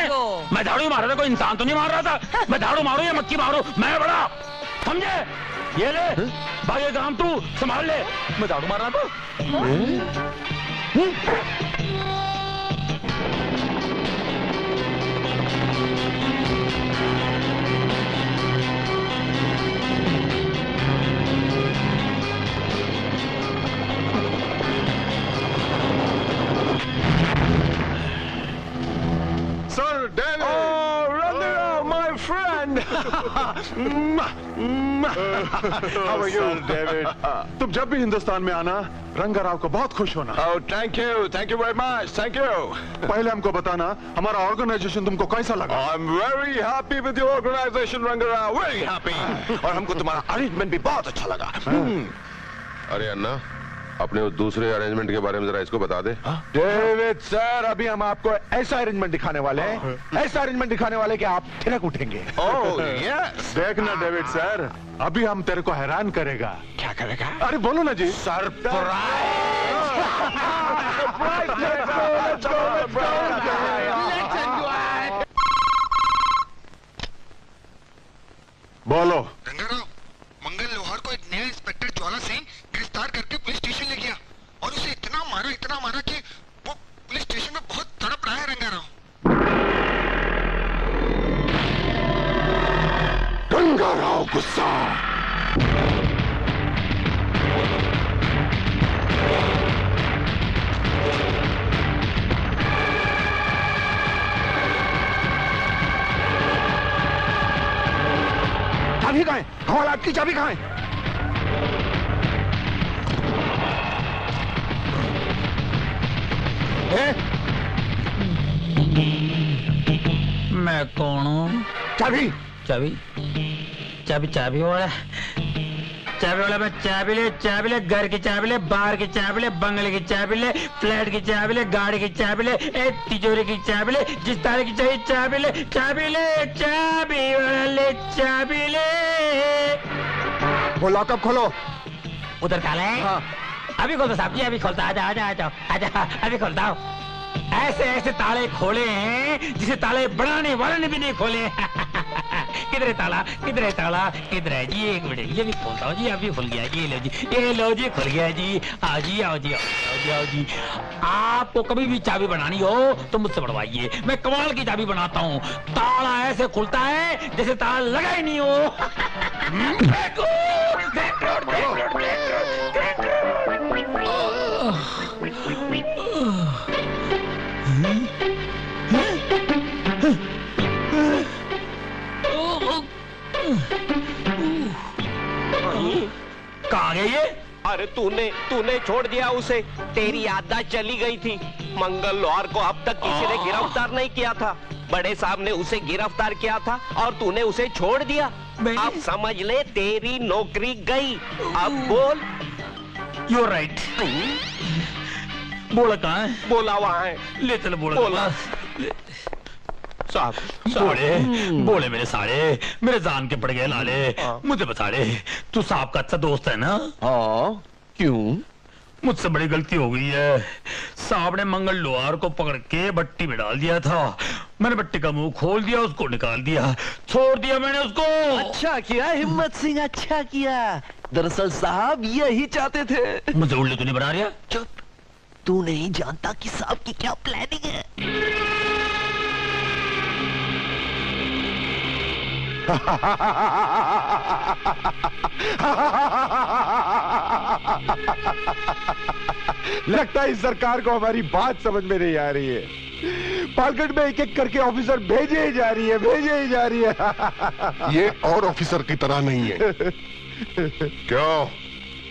मैं झाड़ू ही मार रहा था, कोई इंसान तो नहीं मार रहा था। मैं झाड़ू मारू या मक्खी मारू, मैं बड़ा, समझे? ये ले भाई, काम तू संभाल ले। मैं झाड़ू मार रहा था। Sir David! Oh, Randhir, my friend! How are you? Sir David. तुम जब भी हिंदुस्तान में आना, रंगा राव को बहुत खुश होना। Oh, thank you very much, thank you. पहले हमको बताना हमारा ऑर्गेनाइजेशन तुमको कैसा लगा? I'm very happy with your organization, Ranga Rao, very happy. और हमको तुम्हारा अरेंजमेंट भी बहुत अच्छा लगा। अरे अन्ना, अपने उस दूसरे अरेंजमेंट के बारे में जरा इसको बता दे। डेविड सर, अभी हम आपको ऐसा अरेंजमेंट दिखाने वाले हैं, ऐसा अरेंजमेंट दिखाने वाले कि आप थिरक उठेंगे। Oh yes. देखना डेविड सर, अभी हम तेरे को हैरान करेगा। क्या करेगा? अरे बोलो ना जी। बोलो। रंगाराव, मंगल लोहार को एक नया इंस्पेक्टर ज्वाला सिंह गिरफ्तार करके पुलिस स्टेशन ले गया और उसे इतना मारा कि वो पुलिस स्टेशन में बहुत तड़प रहा है। रंगाराव, रंगा राव गुस्सा। चाबी कहाँ है? हवालात की चाबी कहाँ है? मैं कौन हूँ? चाबी चाबी चाबी चाबी वाला, मैं चाबी ले, घर की चाबी ले, बाहर की चाबी ले, बंगले की चाबी ले, फ्लैट की चाबी ले, गाड़ी की चाबी ले, तिजोरी की चाबी ले, जिस तरह की चाहिए चाबी ले, चाबी वाला ले, चाबी ले। वो लॉकअप खोलो। उधर काला है? हाँ। अभी खोलता साहब जी, अभी खोलता। आजा, अभी खोलता हूँ। ऐसे ताले खोले हैं जिसे ताले बनाने वाले ने भी नहीं खोले। किधर है ताला? किधर है जी? एक मिनट, ये भी खोलता हूँ जी। अभी खुल गया। ये लो जी, खुल गया जी। आओ जी। आपको कभी भी चाबी बनानी हो तो मुझसे बढ़वाइए, मैं कमाल की चाबी बनाता हूँ। ताला ऐसे खुलता है जैसे ताला लगा ही नहीं हो। कहाँ गए ये? अरे तूने छोड़ दिया उसे, तेरी याददाश्त चली गई थी। मंगल लोहार को अब तक किसी ने गिरफ्तार नहीं किया था। बड़े साहब ने उसे गिरफ्तार किया था और तूने उसे छोड़ दिया। अब समझ ले, तेरी नौकरी गई। अब बोल। You're right. बोला कहाँ है? बोला वहाँ है। ले चल बोला। साहब बोले मेरे साले, मेरे जान के पड़ गए लाले, मुझे बता दे। तू साहब का अच्छा दोस्त है ना? हाँ, क्यों? मुझसे बड़ी गलती हो गई है। साहब ने मंगल लोहार को पकड़ के भट्टी में डाल दिया था। मैंने भट्टी का मुंह खोल दिया, उसको निकाल दिया, छोड़ दिया मैंने उसको। अच्छा किया हिम्मत सिंह, अच्छा किया। दरअसल साहब यही चाहते थे। मुझे उल्लू तो नहीं बना रहा? चुप, तू नहीं जानता कि साहब की क्या प्लानिंग है। लगता है इस सरकार को हमारी बात समझ में नहीं आ रही है। पालगढ़ में एक एक करके ऑफिसर भेजे ही जा रही है। ये और ऑफिसर की तरह नहीं है। क्यों?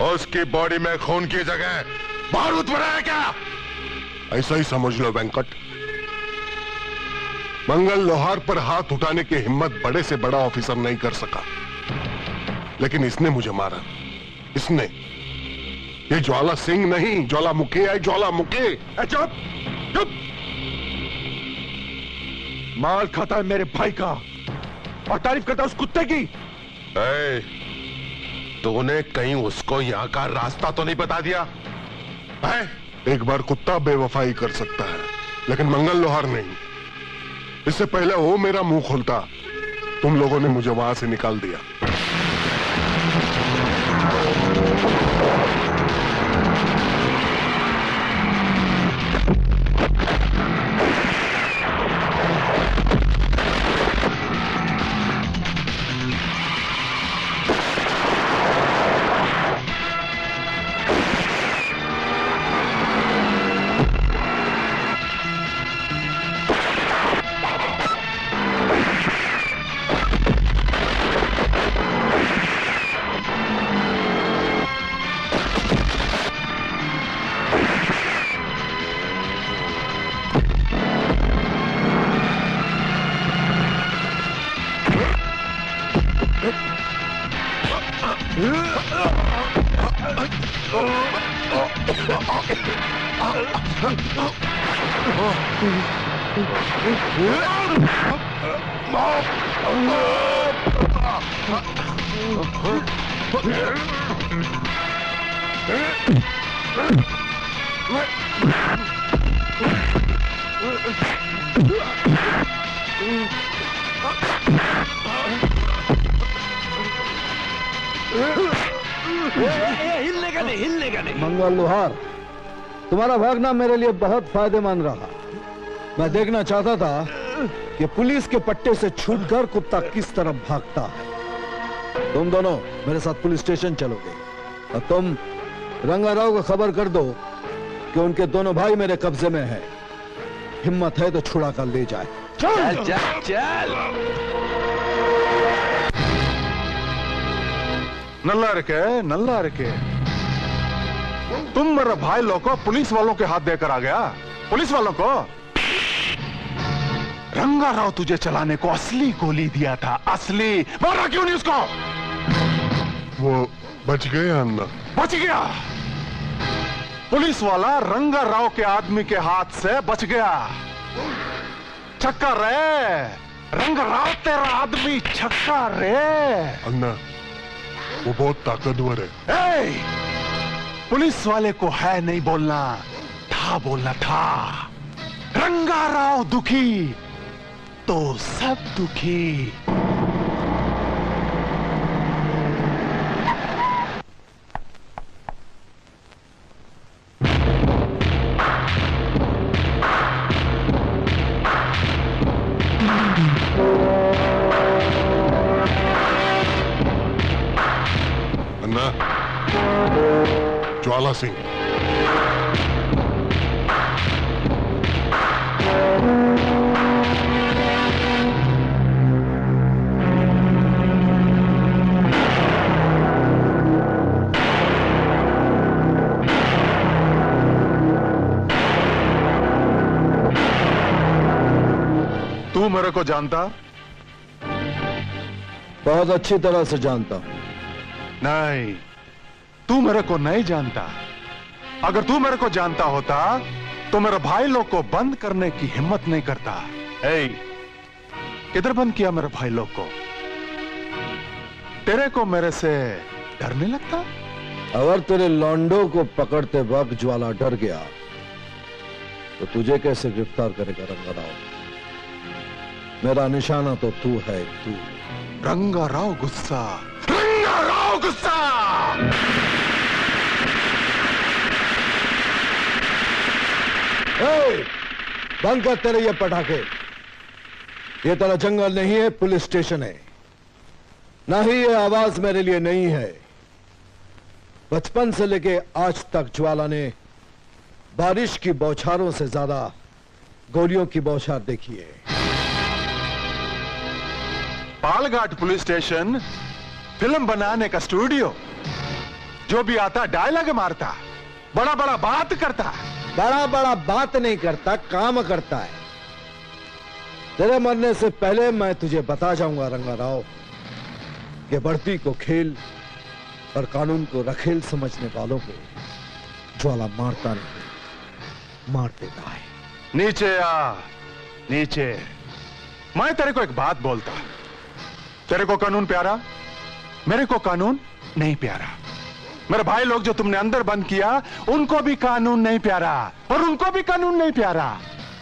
उसकी बॉडी में खून की जगह बारूद पड़ा है क्या? ऐसा ही समझ लो वेंकट। मंगल लोहार पर हाथ उठाने की हिम्मत बड़े से बड़ा ऑफिसर नहीं कर सका, लेकिन इसने मुझे मारा। इसने, ये ज्वाला सिंह नहीं, ज्वालामुखी है, ज्वालामुखी। चुप चुप। माल खाता है मेरे भाई का और तारीफ करता है उस कुत्ते की। तूने कहीं उसको यहाँ का रास्ता तो नहीं बता दिया है? एक बार कुत्ता बेवफाई कर सकता है, लेकिन मंगल लोहार नहीं। इससे पहले वो मेरा मुंह खोलता, तुम लोगों ने मुझे वहां से निकाल दिया। हिलने का नहीं। मंगल लोहार, तुम्हारा भागना मेरे लिए बहुत फायदेमंद रहा। मैं देखना चाहता था कि पुलिस के पट्टे से छूटकर कुत्ता किस तरफ भागता है। तुम दोनों मेरे साथ पुलिस स्टेशन चलोगे और तुम रंगाराव को खबर कर दो कि उनके दोनों भाई मेरे कब्जे में हैं। हिम्मत है तो छुड़ा कर ले जाए। चल चल चल। नल्ला रखे तुम मेरे भाई लोग को पुलिस वालों के हाथ देकर आ गया। पुलिस वालों को रंगाराव तुझे चलाने को असली गोली दिया था। असली मारा क्यों नहीं उसको? वो बच गए अन्ना। बच गया। पुलिस वाला रंगाराव के आदमी के हाथ से बच गया। चक्कर रे रंगाराव, तेरा आदमी छक्का रे। अन्ना, वो बहुत ताकतवर है। पुलिस वाले को है नहीं बोलना, था बोलना था। रंगाराव दुखी तो सब दुखी। अन्ना, ज्वाला सिंह। तू मेरे को जानता? बहुत अच्छी तरह से जानता हूं। नहीं, तू मेरे को नहीं जानता। अगर तू मेरे को जानता होता तो मेरे भाई लोग को बंद करने की हिम्मत नहीं करता। किधर बंद किया मेरे भाई लोग को? तेरे को मेरे से डर नहीं लगता? अगर तेरे लॉन्डो को पकड़ते वक्त ज्वाला डर गया तो तुझे कैसे गिरफ्तार करेगा रंगाराव? मेरा निशाना तो तू है, तू। रंगाराव गुस्सा, रंगाराव गुस्सा। बंद कर तेरे ये पटाखे। ये तेरा जंगल नहीं है, पुलिस स्टेशन है। ना ही ये आवाज मेरे लिए नहीं है। बचपन से लेके आज तक ज्वाला ने बारिश की बौछारों से ज्यादा गोलियों की बौछार देखी है। पालघाट पुलिस स्टेशन फिल्म बनाने का स्टूडियो। जो भी आता डायलॉग मारता, बड़ा बड़ा बात करता। बड़ा बड़ा बात नहीं करता, काम करता है। तेरे मरने से पहले मैं तुझे बता जाऊंगा रंगा राव कि बढ़ती को खेल और कानून को रखेल समझने वालों को ज्वाला मारता नहीं, मार देता है। नीचे आ, नीचे। मैं तेरे को एक बात बोलता। तेरे को कानून प्यारा, मेरे को कानून नहीं प्यारा। मेरे भाई लोग जो तुमने अंदर बंद किया, उनको भी कानून नहीं प्यारा, और उनको भी कानून नहीं प्यारा।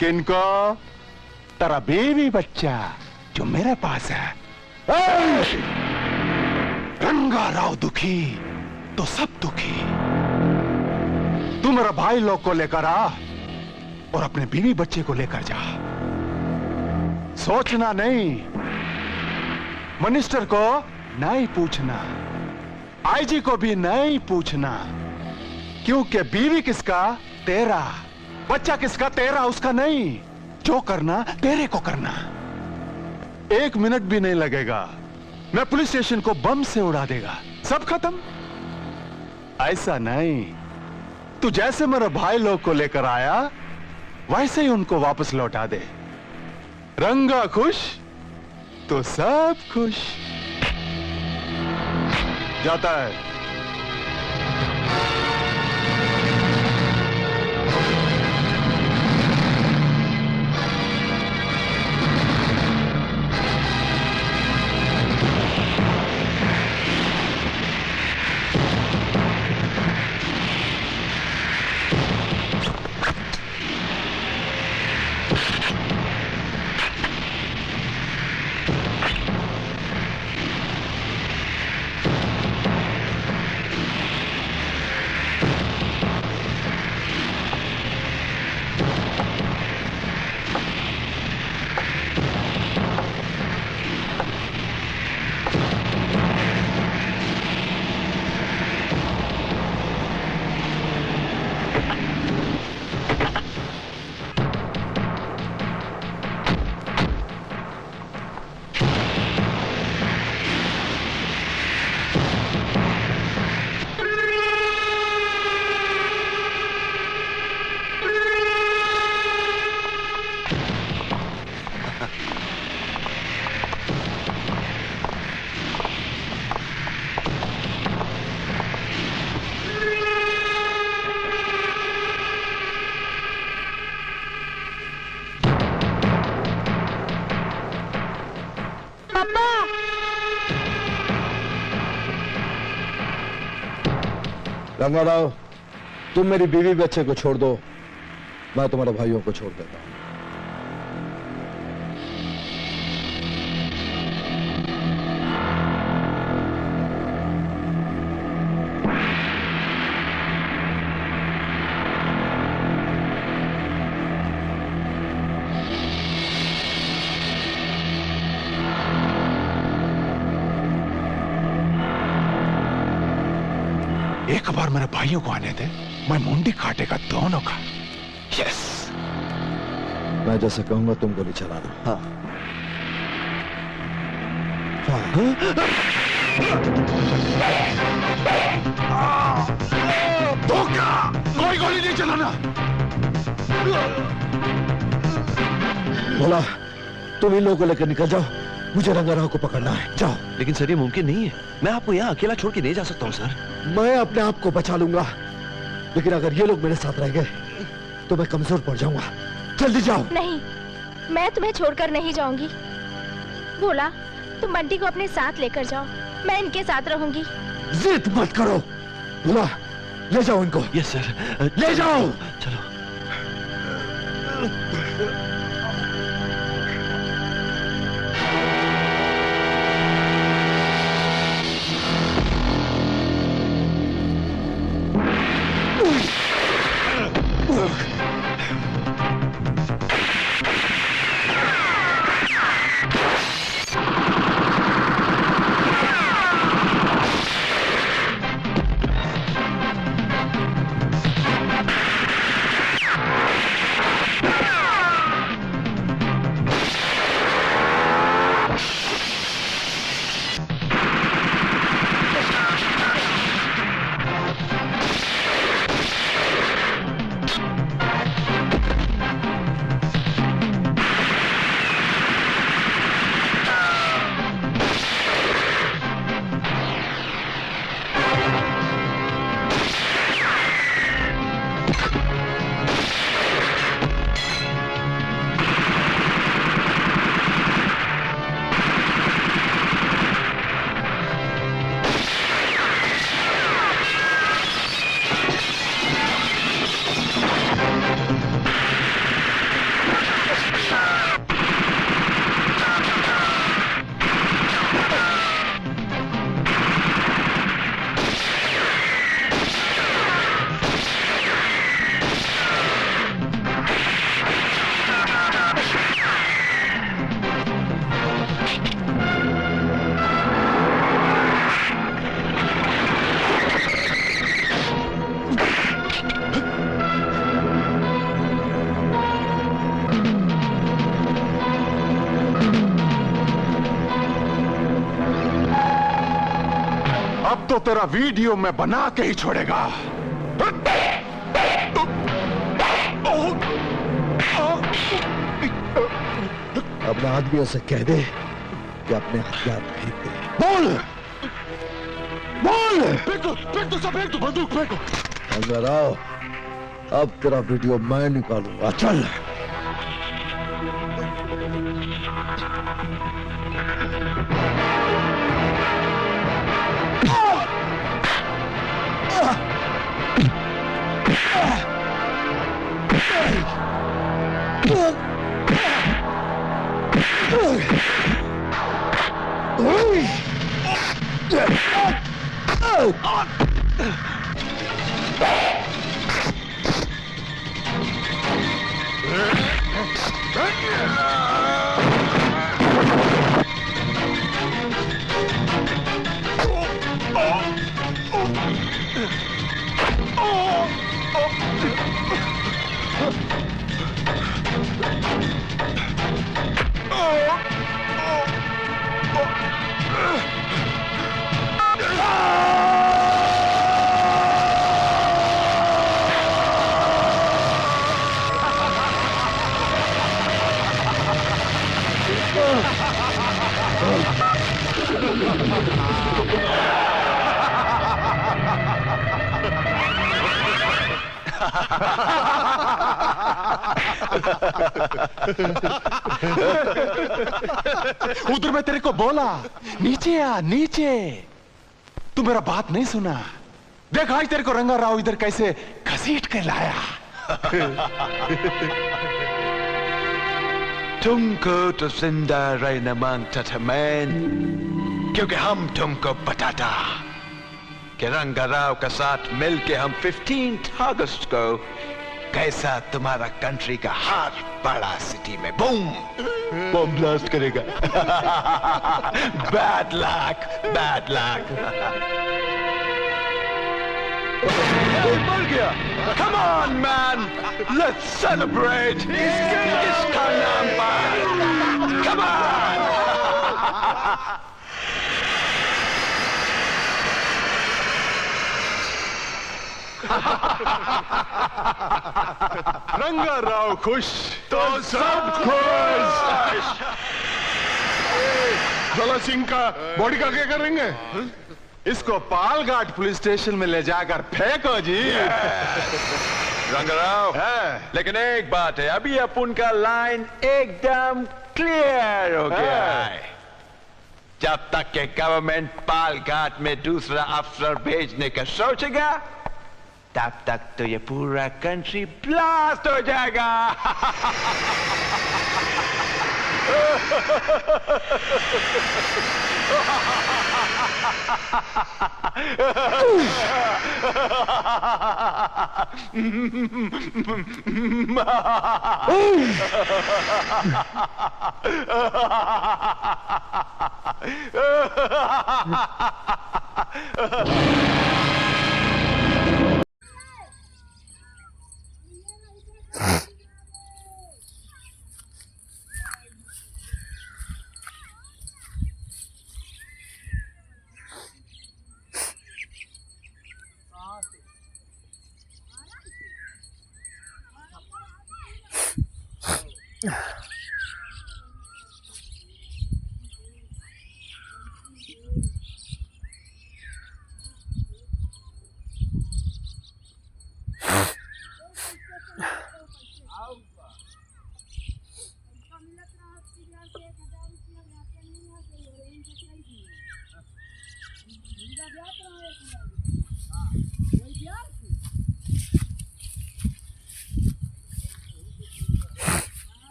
किनको? तेरा बीवी बच्चा जो मेरे पास है। रंगा राव दुखी तो सब दुखी। तू मेरा भाई लोग को लेकर आ और अपने बीवी बच्चे को लेकर जा। सोचना नहीं, मिनिस्टर को नहीं पूछना, आईजी को भी नहीं पूछना, क्योंकि बीवी किसका? तेरा। बच्चा किसका? तेरा, उसका नहीं। जो करना तेरे को करना। 1 मिनट भी नहीं लगेगा, मैं पुलिस स्टेशन को बम से उड़ा देगा, सब खत्म। ऐसा नहीं, तू जैसे मेरे भाई लोग को लेकर आया वैसे ही उनको वापस लौटा दे। रंगा खुश तो सब खुश। जाता है। रंगा राव, तुम मेरी बीवी बच्चे को छोड़ दो, मैं तुम्हारे भाइयों को छोड़ देता हूं। एक बार मेरे भाइयों को आने दे, मैं मुंडी काटेगा दोनों का। यस। मैं जैसे कहूंगा तुम गोली चलाना। हाँ। धोखा! कोई गोली नहीं चलाना। बोला, तुम इन लोगों को लेकर निकल जाओ, मुझे रंगा राव को पकड़ना है। जाओ। लेकिन सर ये मुमकिन नहीं है, मैं आपको यहाँ अकेला छोड़ के नहीं जा सकता हूँ सर। मैं अपने आप को बचा लूंगा, लेकिन अगर ये लोग मेरे साथ रह गए तो मैं कमजोर पड़ जाऊंगा। जल्दी जाओ। नहीं, मैं तुम्हें छोड़कर नहीं जाऊंगी। भोला, तुम बंटी को अपने साथ लेकर जाओ, मैं इनके साथ रहूंगी। जिद मत करो। भोला, ले जाओ इनको। Yes sir. ले जाओ। चलो। अब तो तेरा वीडियो मैं बना के ही छोड़ेगा। अपने आदमियों से कह दे कि अपने हथियार फेंक दे। बोल बोल। फेंक दो सब, फेंक दो बंदूक, फेंको। रंगा राव, अब तेरा वीडियो मैं निकालूंगा। चल। उधर मैं तेरे को बोला नीचे आ, नीचे। तू मेरा बात नहीं सुना। देख आज तेरे को रंगा राव इधर कैसे घसीट के लाया। तुमको तो जिंदा रहना मांगता था मैन, क्योंकि हम तुमको बताता कि रंगा राव के साथ मिलके हम 15 अगस्त को कैसा तुम्हारा कंट्री का हर बड़ा सिटी में बूम ब्लास्ट करेगा। Bad luck, bad luck. मर गया। Come on man, let's celebrate। इसका नाम पर। Come on। रंगा राव खुश तो सब खुश। ज्वाला सिंह का बॉडी का क्या करेंगे? इसको पालघाट पुलिस स्टेशन में ले जाकर फेंको जी। रंगाराव, लेकिन एक बात है, अभी अपन का लाइन एकदम क्लियर हो गया है। जब तक के गवर्नमेंट पालघाट में दूसरा अफसर भेजने का सोचेगा, तब तक तो ये पूरा कंट्री ब्लास्ट हो जाएगा।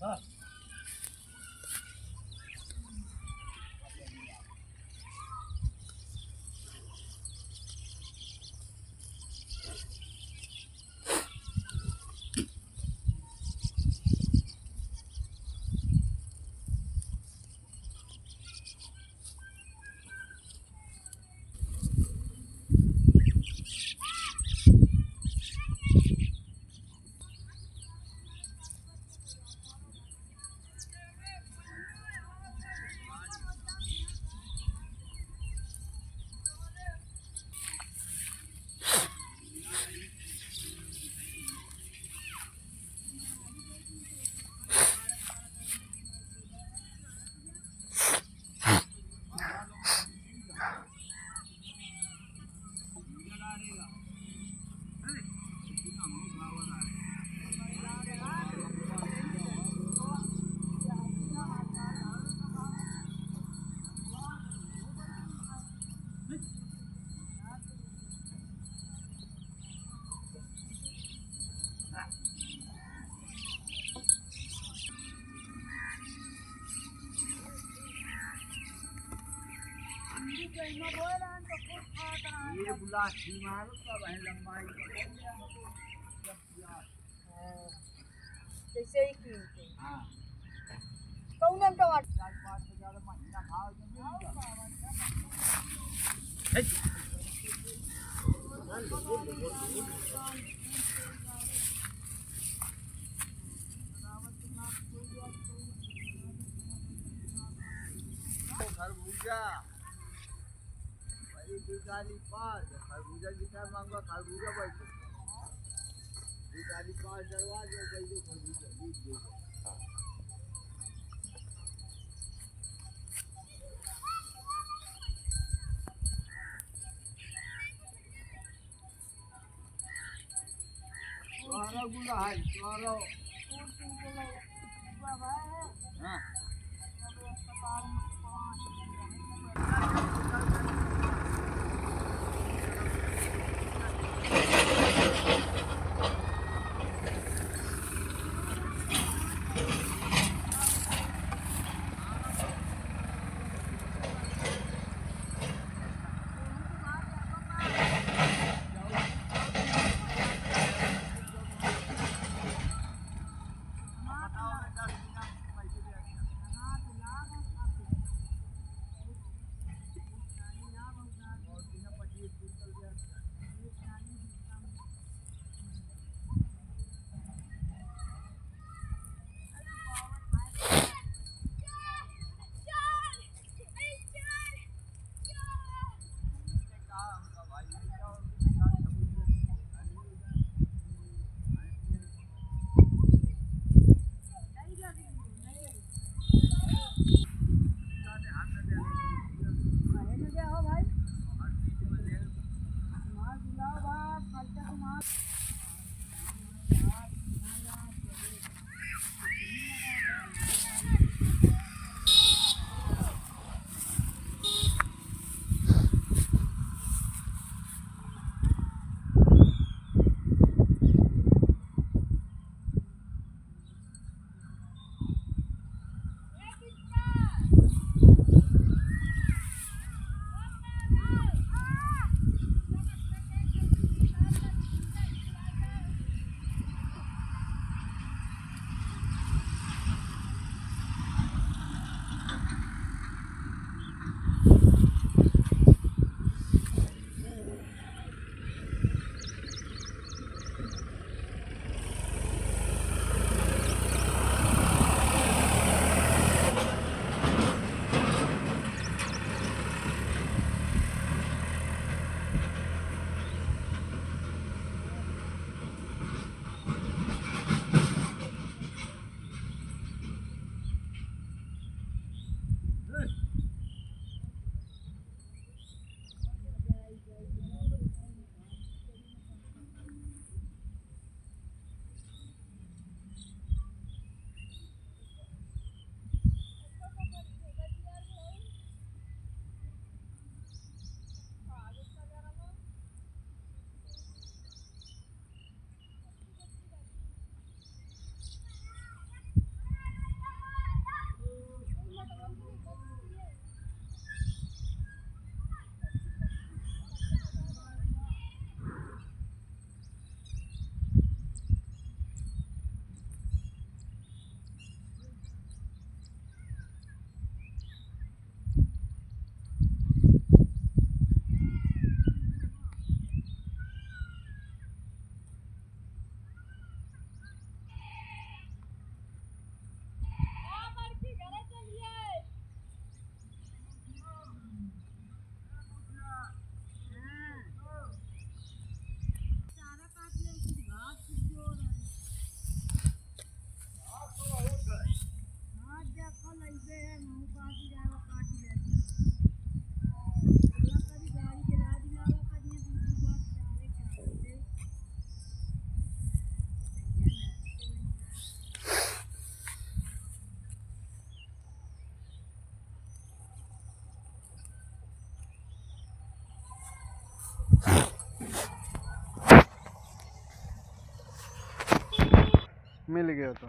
ये बुला मारो तब है लंबाई जैसे ही कीमते हाँ कौन हम टमाटर 4-5 महीना भाव खरबूजा भाई 5 खरबूजा जितना मांगो खरबूजा भाई 5 डरवा दो भाई खरबूजा बीच दे द्वारा गुला है द्वारा हाँ मिल गया तो